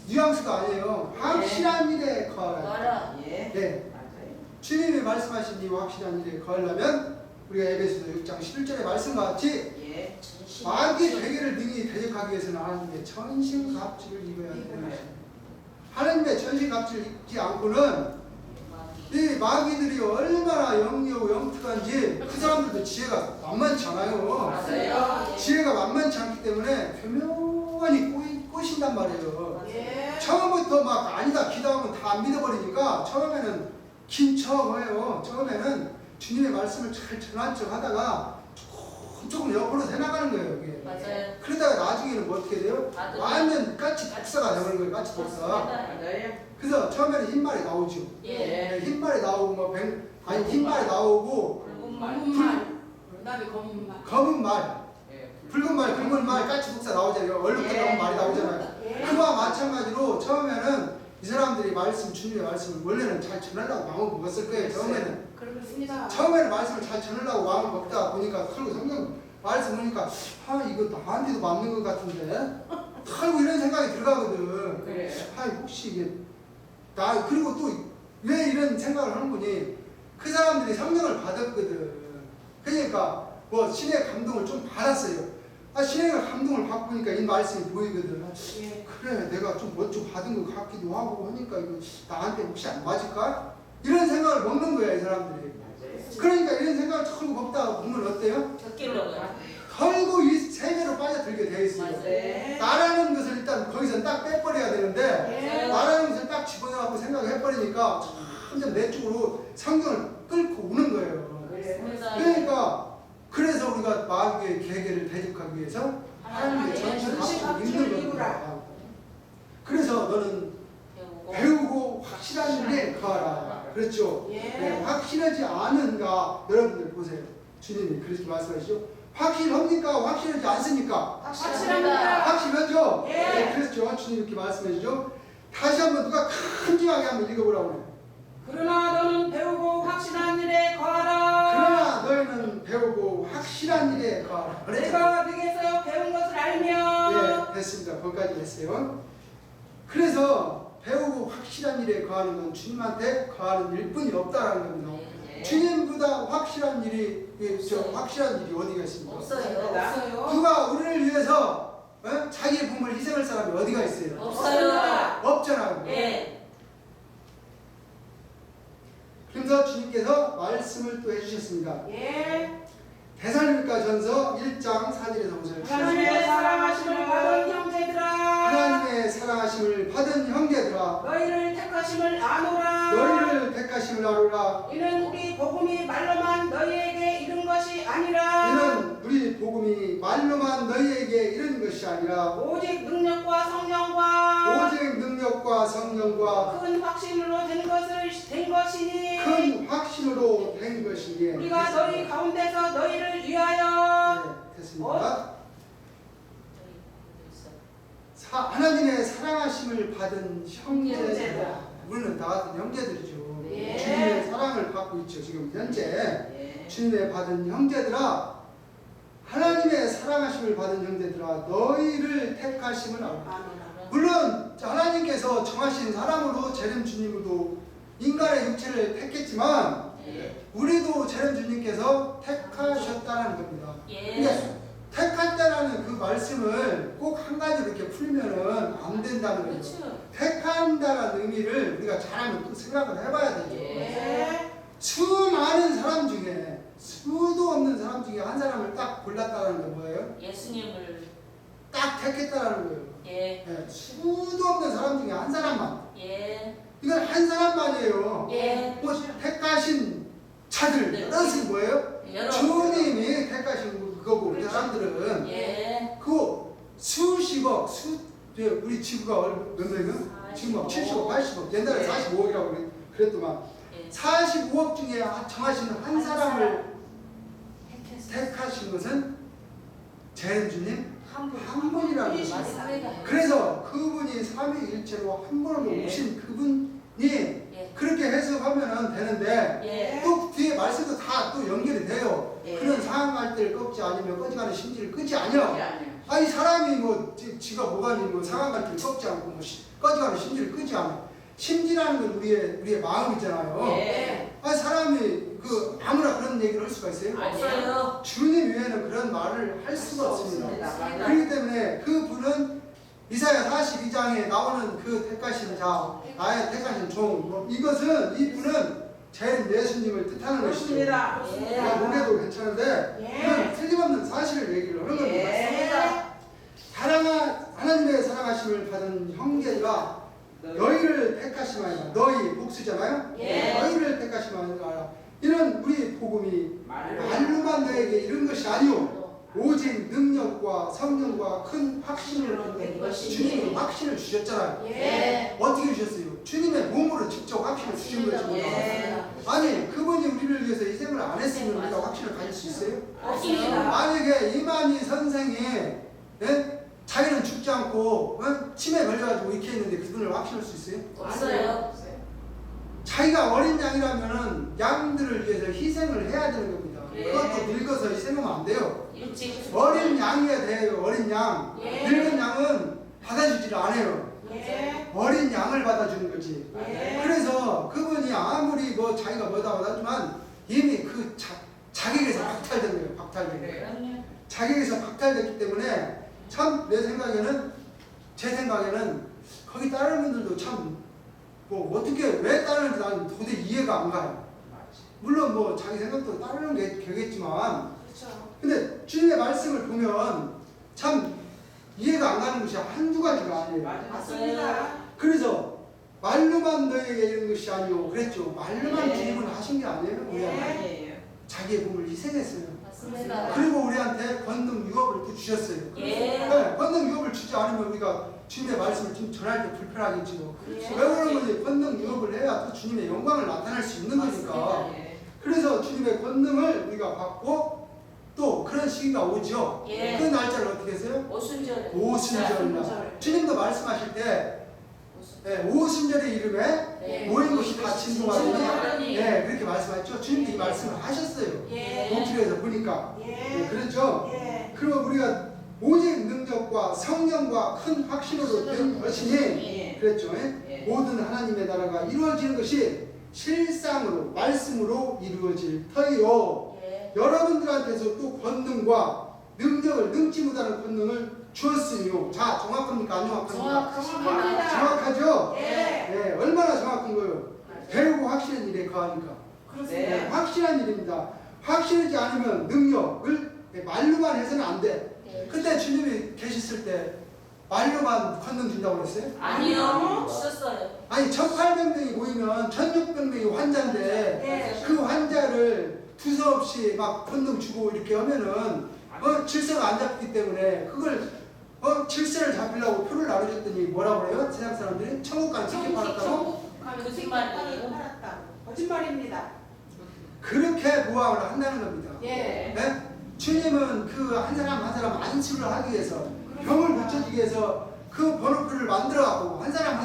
뉘앙스가 아니에요. 확실한 일에 거하라. 알아. 예. 네. 맞아요. 주님이 말씀하신 이 확실한 일에 거하려면 우리가 에베소서 6장 11절의 말씀과 같이 예. 전신 마귀의 계계를 능히 대적하기 위해서는 하나님의 전신갑주를 입어야 되는 것입니다. 하나님의 전신갑주를 입지 않고는 이 마귀들이 얼마나 영리하고 영특한지 그 사람들도 지혜가 만만치 않아요. 맞아요. 지혜가 만만치 않기 때문에 교묘하니 꼬신단 말이에요. 예. 처음부터 막 아니다 기다하면 다 안 믿어버리니까 처음에는 긴 척해요. 처음에는 주님의 말씀을 잘 전한 척 하다가 조금 옆으로 새나가는 거예요. 이게. 맞아요. 그러다가 나중에는 뭐 어떻게 돼요? 아들. 완전 까치 독사가 되는 거예요. 까치 독사. 맞아요. 그래서 처음에는 흰말이 나오죠. 예. 흰말이 나오고 뭐 흰말이 나오고 붉은 말. 검은 말. 그다음에 검은 말. 검은 말, 예. 붉은 말, 붉은 말, 까치 독사 나오잖아요. 얼룩덜 나온 말이 나오잖아요. 예. 그와 마찬가지로 처음에는 이 사람들이 말씀, 주님의 말씀을 원래는 잘 전하려고 마음을 먹었을 거예요. 그렇습니다. 처음에는 말씀을 잘 전하려고 마음을 먹다 보니까 털고 성경 말씀 보니까 이거 나한테도 맞는 것 같은데 털고 이런 생각이 들어가거든. 그래. 혹시 이게 그리고 또 왜 이런 생각을 하는 거니? 그 사람들이 성령을 받았거든. 그러니까 뭐 신의 감동을 좀 받았어요. 신의 감동을 받으니까 이 말씀이 보이거든. 예. 그래, 내가 좀 뭐 좀 받은 것 같기도 하고 하니까 이거 나한테 혹시 안 맞을까? 이런 생각을 먹는 거야, 이 사람들이. 그러니까 이런 생각을 털고 먹다가 보면 어때요? 덮기려고요. 털고 이 세계로 빠져들게 돼 있어요. 네. 나라는 것을 일단 거기서 딱 빼버려야 되는데 예. 나라는 것을 딱 집어넣고 생각을 해버리니까 점점 내 쪽으로 성경을 끌고 오는 거예요. 그러니까 그래서 우리가 마귀의 계계를 대적하기 위해서 하나님의 전체를 갖고 있는 겁니다. 그래서 너는 배우고 확실한 일에 거하라. 그렇죠? 예. 네, 확실하지 않은가? 여러분들 보세요. 주님이 그렇게 말씀하시죠. 확실합니까? 확실하지 않습니까? 확실합니다. 확실하죠? 예. 네, 그렇죠. 주님 이렇게 말씀해주죠. 다시 한번 누가 큰지하게 한번 읽어보라고 그래요. 그러나 너는 배우고 확실한 일에 거하라. 그러나 너희는 배우고 확실한 일에 거하라. 그랬죠? 내가 네게서 배운 것을 알면. 예, 됐습니다. 거기까지 했어요. 그래서 배우고 확실한 일에 거하는 건 주님한테 거하는 일뿐이 없다라는 겁니다. 주님보다 확실한 일이 확실한 일이 어디가 있습니까? 없어요. 누가 우리를 위해서 자기의 몸을 희생할 사람이 어디가 있어요? 없어요. 없잖아요. 예. 그래서 주님께서 말씀을 또 해주셨습니다. 예. 데살로니가전서 1장 4절에서 보세요. 하나님의 사랑하심을 받은 형제들아. 하나님의 사랑하심을 받은 형제들아, 너희를 택하심을 아노라. 너희를 택하심을 아노라. 이는 우리 복음이 말로만 너희에게 이른 것이 아니라. 이는 우리 복음이 말로만 너희에게 이른 것이 아니라 오직 능력과 성령과. 오직 능력과 성령과 큰 확신으로 된 것이니. 큰 확신으로 된 것이니. 우리가 너희 가운데서 너희를 위하여. 네, 됐습니다. 하나님의 사랑하심을 받은 형제들. 우리는 다 같은 형제들이죠. 예. 주님의 사랑을 받고 있죠. 지금 현재 주님의 받은 형제들아, 하나님의 사랑하심을 받은 형제들아, 너희를 택하심을 알라. 물론 하나님께서 정하신 사람으로 재림 주님으로 인간의 육체를 택했지만 우리도 재림 주님께서 택하셨다는 겁니다. 근데 택한다라는 그 말씀을 꼭 한 가지로 이렇게 풀면은 안 된다는 거죠. 그렇죠. 택한다라는 의미를 우리가 잘하면 또 생각을 해봐야 되죠. 예. 수많은 사람 중에 수도 없는 사람 중에 한 사람을 딱 골랐다는 게 뭐예요? 예수님을 딱 택했다라는 거예요. 예. 네, 수도 없는 사람 중에 한 사람만. 예. 이건 한 사람만이에요. 예. 뭐 택하신 자들, 네. 뜻은 뭐예요? 여러 주님이 택하신 그거고 우리 사람들은 예. 그 수십억, 우리 지구가 몇 명이요? 지금 막 70억, 80억, 옛날에 예. 45억이라고 그랬더만 예. 45억 중에 정하시는 한 사람을 택하신 것은 재림 주님 한 분이라는 말이 것입니다. 사회가 그래서 그분이 삼위일체로 한 분으로 오신 그분이 그렇게 해석하면 되는데 예. 또 뒤에 말씀도 다 또 연결이 돼요. 예. 그는 상한 갈대를 꺾지 않으며 꺼지가는 심지를 끄지 아니여. 아니 사람이 뭐 지가 뭐가 뭐 상한 갈대를 꺾지 않고 뭐 꺼지가는 심지를 끄지 않아. 심지라는 건 우리의 마음이잖아요. 예. 아니 사람이 그 아무나 그런 얘기를 할 수가 있어요? 없어요. 주님 외에는 그런 말을 할 수가 없습니다. 그렇기 때문에 그 분은 이사야 42장에 나오는 그 택하신 자, 나의 택하신 종, 뭐 이것은 이 분은 재림 예수님을 뜻하는 것이죠. 그렇습니다. 목에도 괜찮은데 이건 틀림없는 사실을 얘기를 하는 겁니다. 하나님의 사랑하심을 받은 형제가 너희를 택하심 아니라 너희 복수잖아요. 예. 너희를 택하심 아니라 이는 우리 복음이 말로만 너에게 이런 것이 아니오 오직 능력과 성령과 큰 확신을 된 것이니. 주님이 확신을 주셨잖아요. 예. 어떻게 주셨어요? 주님의 몸으로 직접 확신을 주신 거죠. 예. 아니 그분이 우리를 위해서 희생을 안 했으면 우리가 확신을 가질 수 있어요? 없습니다. 만약에 이만희 선생이 자기는 죽지 않고 치매 걸려가지고 이렇게 했는데 그분을 확신할 수 있어요? 없어요. 자기가 어린 양이라면은 양들을 위해서 희생을 해야 되는 겁니다. 예. 그것도 늙어서 희생하면 안 돼요. 일찍 어린 양이어야 돼요. 어린 양. 예. 늙은 양은 받아주지를 않아요. 예. 어린 양을 받아주는 거지. 예. 그래서 그분이 아무리 뭐 자기가 뭐다 하지만 이미 그 자격에서 박탈된 거예요. 박탈된 거예요. 그럼요. 자격에서 박탈됐기 때문에 참 내 생각에는 제 생각에는 거기 따르는 분들도 참 뭐 어떻게 왜 따르는지 나는 도저히 이해가 안 가요. 물론 뭐 자기 생각도 따르는 게 되겠지만 그렇죠. 근데 주님의 말씀을 보면 참 이해가 안 가는 것이 한두 가지가 아니에요. 맞습니다. 그래서 말로만 너에게 이런 것이 아니오 그랬죠. 말로만 예. 주님은 하신 게 아니에요. 우리한테 아니에요. 자기의 몸을 희생했어요. 맞습니다. 그리고 우리한테 권능 유업을 또 주셨어요. 예. 네, 권능 유업을 주지 않으면 우리가 주님의 말씀을 좀 전할 때 불편하겠지요. 예. 왜 그런 거지? 권능 유업을 해야 또 주님의 영광을 나타낼 수 있는 거니까. 예. 그래서 주님의 권능을 우리가 받고 또 그런 시기가 오죠. 예. 그 날짜를 어떻게 했어요? 오순절. 오순절날. 주님도 말씀하실 때 오순절의 이름에 네. 모인 것이 다 진동하더니 진동하더니. 그렇게 말씀하셨죠. 주님도 이 말씀을 하셨어요. 예. 동틀에서 보니까. 예. 그렇죠. 예. 그리고 우리가 오직 능력과 성령과 큰 확신으로 된 것이니 예. 그랬죠. 예. 모든 하나님의 나라가 이루어지는 것이 실상으로 말씀으로 이루어질 터이요. 예. 여러분들한테서 또 권능과 능력을 능지 못하는 권능을 주었으니요. 자, 정확합니까? 안 정확합니까? 정확합니다. 정확하죠? 예. 네, 얼마나 정확한 거예요? 배우고 확실한 일에 거하니까. 그렇습니다. 네, 확실한 일입니다. 확실하지 않으면 능력을 말로만 해서는 안 돼. 예. 그때 주님이 계셨을 때 말로만 권능 준다고 그랬어요? 아니요. 주셨어요. 아니 1800명이 모이면 1600명이 환자인데 예. 그 환자를 두서없이 막 권능 주고 이렇게 하면은 질서가 안 잡기 때문에 그걸 질서를 잡으려고 표를 나눠줬더니 뭐라고 그래요? 세상 사람들이 천국 가는 티켓 받았다고? 거짓말이에요. 거짓말입니다. 그렇게 모함을 한다는 겁니다. 예. 네? 주님은 그 한 사람 한 사람 안수를 하기 위해서 병을 고쳐주기 위해서 그 번호표를 만들어갖고 한 사람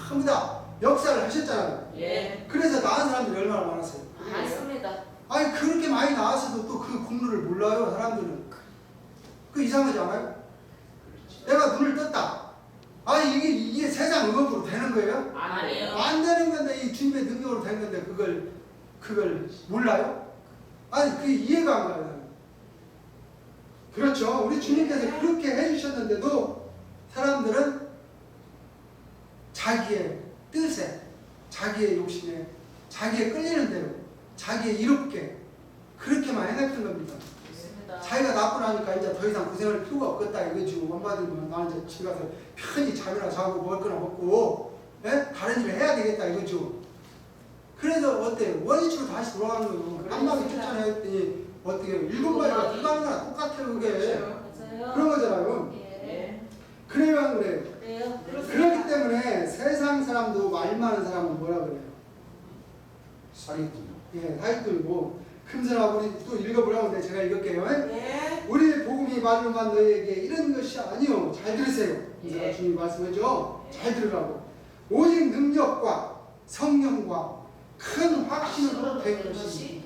전부 다 역사를 하셨잖아요. 예. 그래서 나은 사람들이 얼마나 많았어요. 맞습니다. 아니 그렇게 많이 나왔어도 또 그 공로를 몰라요. 사람들은. 그 이상하지 않아요? 내가 눈을 떴다. 아니 이게 세상 의업으로 되는 거예요? 아니에요. 안 되는 건데 이 주님의 능력으로 된 건데 그걸 몰라요? 아니 그게 이해가 안 가요. 나는. 그렇죠. 우리 주님께서 그렇게 해주셨는데도 사람들은 자기의 뜻에, 자기의 욕심에, 자기의 끌리는 대로, 자기의 이롭게 그렇게만 해냈던 겁니다. 맞습니다. 자기가 나쁘니까 이제 더 이상 고생할 필요가 없겠다 이거지. 원받으면 나는 이제 집에 가서 편히 잠이나 자고 먹을 거나 먹고 다른 일을 해야 되겠다 이거죠. 그래서 어때요? 원위치로 다시 돌아가는 거예요. 한방에 쫓아내었더니 어떻게 해요? 일곱 마리가 들어가는 거랑 똑같아요 그게. 맞아요. 그런 거잖아요. 예. 그래야 그래요. 그래요. 그렇기 때문에 세상 사람도 말 많은 사람은 뭐라 그래요? 사기꾼. 사기꾼이고 금선아 우리 또 읽어보라고 하는데 제가 읽을게요. 예. 우리 복음이 말로만 너희에게 이런 것이 아니요. 잘 들으세요. 예. 주님 말씀하죠. 잘 들으라고. 오직 능력과 성령과 큰 확신으로 된 것이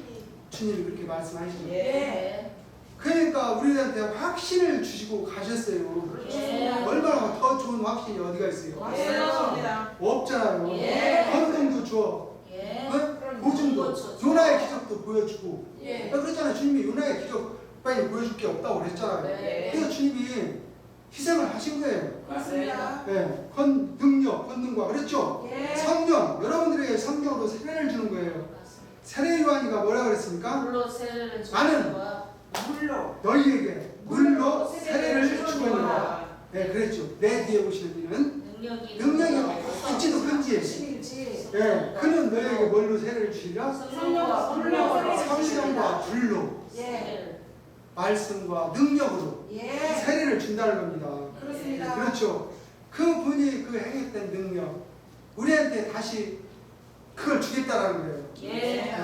주님이 그렇게 말씀하시죠. 예. 그러니까 우리한테 확신을 주시고 가셨어요. 예. 얼마나 더 좋은 확신이 어디가 있어요? 맞습니다. 없잖아요. 예. 권능도 줘. 예. 보증도 요나의 기적도 보여주고. 예. 그렇잖아요. 주님이 요나의 기적 빨리 보여줄 게 없다고 그랬잖아요. 네. 그래서 주님이 희생을 하신 거예요. 그렇습니다. 네. 능력, 권능과 그랬죠. 예. 성령, 여러분들에게 성령으로 세례를 주는 거예요. 세례 요한이가 뭐라 그랬습니까? 물로 세례를 나는 주는 거야. 물로. 너희에게 물로 세례를 세례를 주거니와. 네, 그랬죠. 내 뒤에 오시는 이는 능력이 있지도 큰지. 신일지. 네, 그는 너희에게 뭘로 세례를 주리라? 성령과 성령과 불로, 예. 말씀과 능력으로 예. 세례를 준다는 겁니다. 그렇습니다. 그렇죠. 그 분이 그 행했던 능력, 우리한테 다시 그걸 주겠다라는 거예요. 예. 네.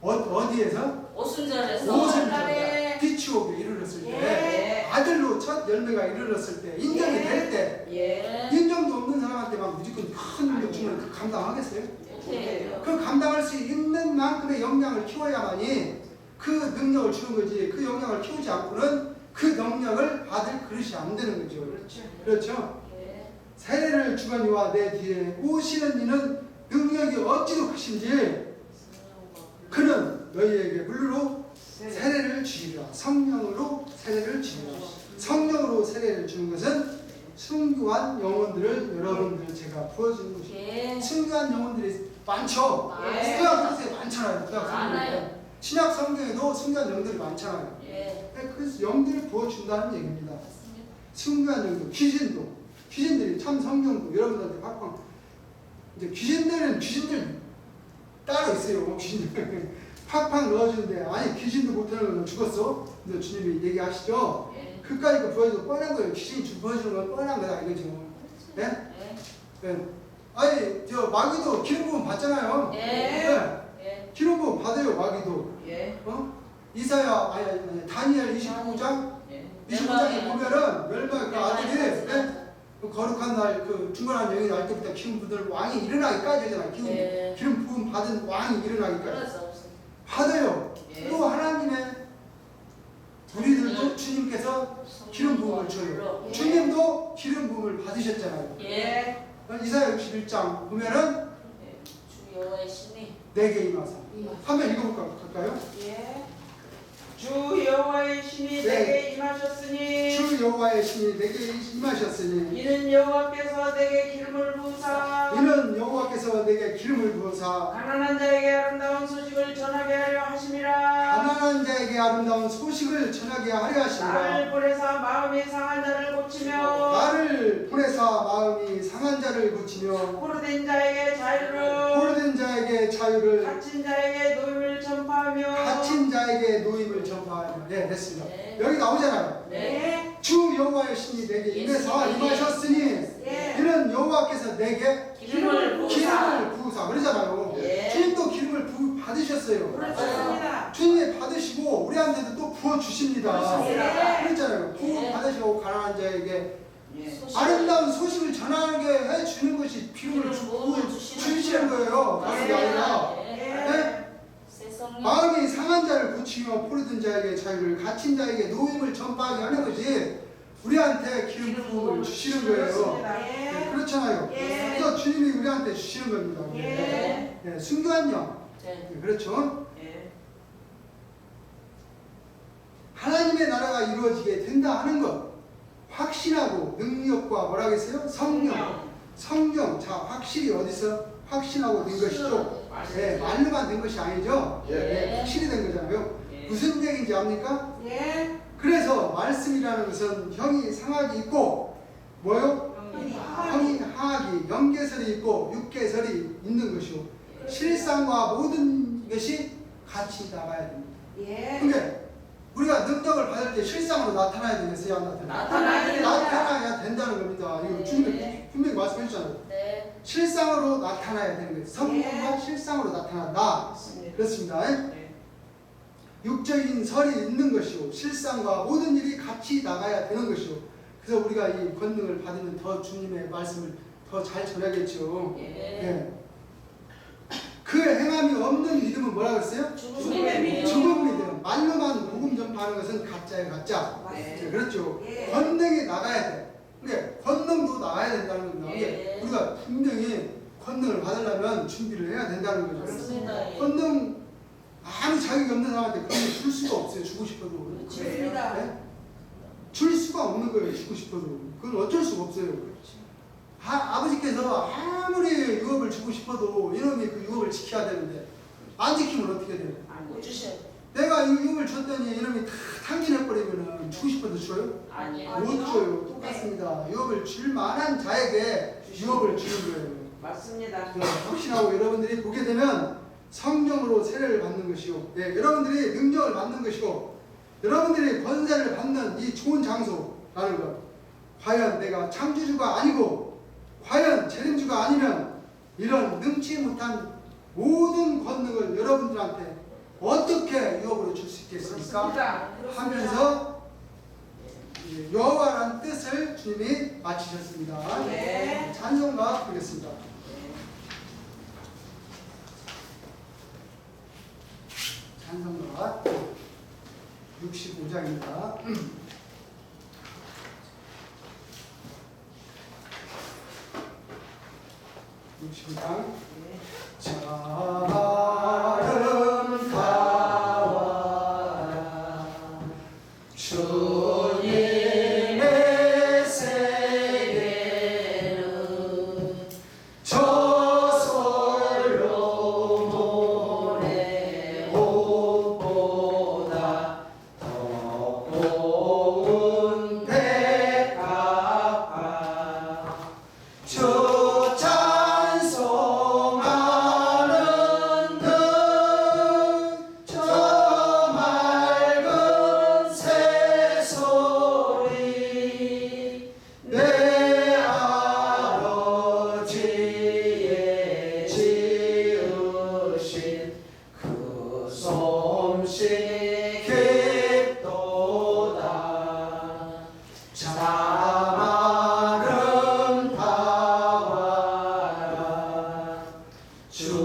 어디에서? 오순절에서 오순절에 빛이 오게 이르렀을 때, 예. 아들로 첫 열매가 이르렀을 때, 인정이 예. 될 때, 예. 인정도 없는 사람한테 막 무조건 큰 능력 주면 그 감당하겠어요? 못해요. 그 감당할 수 있는 만큼의 역량을 키워야만이 그 능력을 주는 거지. 그 역량을 키우지 않고는 그 능력을 받을 그릇이 안 되는 거죠. 그렇죠. 그렇죠? 예. 세례를 주거니와 내 뒤에 오시는 이는 능력이 어찌도 크신지 그는 너희에게 물로 세례를 주시리라. 성령으로 세례를 주시리라. 성령으로 세례를 주는 것은 순교한 영혼들을 여러분들 제가 부어주는 것입니다. 예. 순교한 영혼들이 많죠. 예. 구약 성경에 많잖아요. 구약 많아요. 성경에. 신약 성경에도 순교한 영들이 많잖아요. 예. 그래서 영들을 부어준다는 얘기입니다. 맞습니다. 순교한 영들, 귀신들이 참 성령도 여러분들한테 팍팍 이제 귀신들 따로 있어요. 귀신들 팍팍 넣어주는데 아니 귀신도 못하는 건 죽었어. 근데 주님이 얘기하시죠. 예. 그까지 그 부어주고 뻔한 거예요. 귀신이 부어주는 건 뻔한 거다 이거죠. 예? 예. 예. 아니 저 마귀도 기름 부음 받잖아요. 예. 예. 예. 기름 부음 받아요 마귀도. 예. 이사야 아니 다니엘 29장 예. 25장에 보면은 멸망 그 아들이 예. 그 거룩한 날 그 중간한 영이 날 때부터 기름 부들 왕이 일어나기까지 하잖아요. 예. 기름 부음 받은 왕이 일어나기까지 그럴 수 없어. 받아요. 예. 또 하나님의 우리들도 주님께서 기름 부음을 줘요. 예. 주님도 기름 부음을 받으셨잖아요. 예. 이사야 61장 보면은 예. 주 여호와의 신이 내게 임하사 한번 읽어볼까요? 예. 주 여호와의 신이 네. 내게 임하셨으니 주 여호와의 신이 내게 임하셨으니 이는 여호와께서 내게 기름을 부으사 이는 여호와께서 내게 기름을 부어사 가난한 자에게 아름다운 소식을 전하게 하려 하심이라. 가난한 자에게 아름다운 소식을 전하게 하려 하시니라. 나를 보내사 마음이 상한 자를 고치며 나를 보내사 마음이 상한 자를 고치며 포로된 자에게 자유를 포로된 자에게 자유를 갇힌 자에게 노임을 전파하며 갇힌 자에게 노임을 전파하며. 네, 됐습니다. 네. 여기 나오잖아요. 네. 주 여호와의 신이 내게 임해서 임하셨으니 예. 이는 여호와께서 내게 기름을 부으사. 기름을 부으사 그러잖아요. 예. 주님도 기름을 받으셨어요. 그렇습니다. 주님이 받으시고 우리한테도 또 부어 주십니다. 그렇습니다. 그랬잖아요. 부어 예. 받으시고 가난한 자에게 예. 소식을 아름다운 소식을 전하게 해 주는 것이 기름을 기름을 주시는 거예요. 다른 게 아니라. 예. 네? 새 성령. 마음이 상한 자를 고치며 포로된 자에게 자유를 갇힌 자에게 노임을 전파하게 하는 것이 우리한테 기름 부음을 주시는 거예요. 그렇습니다. 네, 그렇잖아요. 예. 그래서 주님이 우리한테 주시는 겁니다. 예. 네, 순교한 영. 네. 네, 그렇죠. 예. 하나님의 나라가 이루어지게 된다 하는 것. 확신하고 능력과 뭐라 했어요? 성령. 자, 확실히 어디서 확신하고 된 것이죠? 네, 말로만 된 것이 아니죠? 예. 네, 확실히 된 거잖아요. 예. 무슨 얘기인지 압니까? 예. 그래서 말씀이라는 것은 형이 상하기 있고 뭐요? 형이 하하기 영계설이 있고 육계설이 있는 것이요. 실상과 모든 것이 같이 나가야 됩니다. 예. 근데 우리가 능력을 받을 때 실상으로 나타나야 되겠어요? 안 나타나요? 나타나야 된다는 겁니다. 이거 주님이 분명히 말씀해 주잖아요. 네. 실상으로 나타나야 되는 거예요. 성령과 실상으로 나타난다. 맞습니다. 그렇습니다. 예. 육적인 설이 있는 것이요. 실상과 모든 일이 같이 나가야 되는 것이요. 그래서 우리가 이 권능을 받으면 더 주님의 말씀을 더 잘 전하겠죠. 예. 예. 그 행함이 없는 믿음은 뭐라 그랬어요? 죽음의 믿음. 죽은 믿음. 말로만 복음 전파하는 것은 가짜예요, 가짜. 맞습니다. 네, 그렇죠. 예. 권능이 나가야 돼. 근데 권능도 나가야 된다는 겁니다. 근데 예. 우리가 분명히 권능을 받으려면 준비를 해야 된다는 거죠. 그렇습니다. 예. 권능 아무 자격이 없는 사람한테 권능 줄 수가 없어요. 주고 싶어도. 그렇습니다. 네? 줄 수가 없는 거예요. 주고 싶어도. 그건 어쩔 수가 없어요. 아버지께서 아무리 유업을 주고 싶어도 이놈이 그 유업을 지켜야 되는데 안 지키면 어떻게 돼요? 못 주셔요. 내가 이 유업을 줬더니 이놈이 다 탕진해버리면 주고 싶어도 줘요? 아니에요. 못 줘요. 똑같습니다. 유업을 줄 만한 자에게 유업을 주는 거예요. 맞습니다. 확신하고 여러분들이 보게 되면 성령으로 세례를 받는 것이요. 네, 여러분들이 능력을 받는 것이고 여러분들이 권세를 받는 이 좋은 장소라는 것. 과연 내가 창조주가 아니고 과연 재림주가 아니면 이런 능치 못한 모든 권능을 여러분들한테 어떻게 유업으로 줄 수 있겠습니까? 그렇습니다. 하면서 여호와라는 뜻을 주님이 마치셨습니다. 네. 찬송가 부르겠습니다. 자, 65장입니다. 65장. 자, 아름다워라 주님의 세계는 저절로 모래 옷보다 더 고운 백합화 주 찬송하는 저 맑은 새소리 내 아버지의 지으신 그 솜씨 깊도다 참 아름다워라 주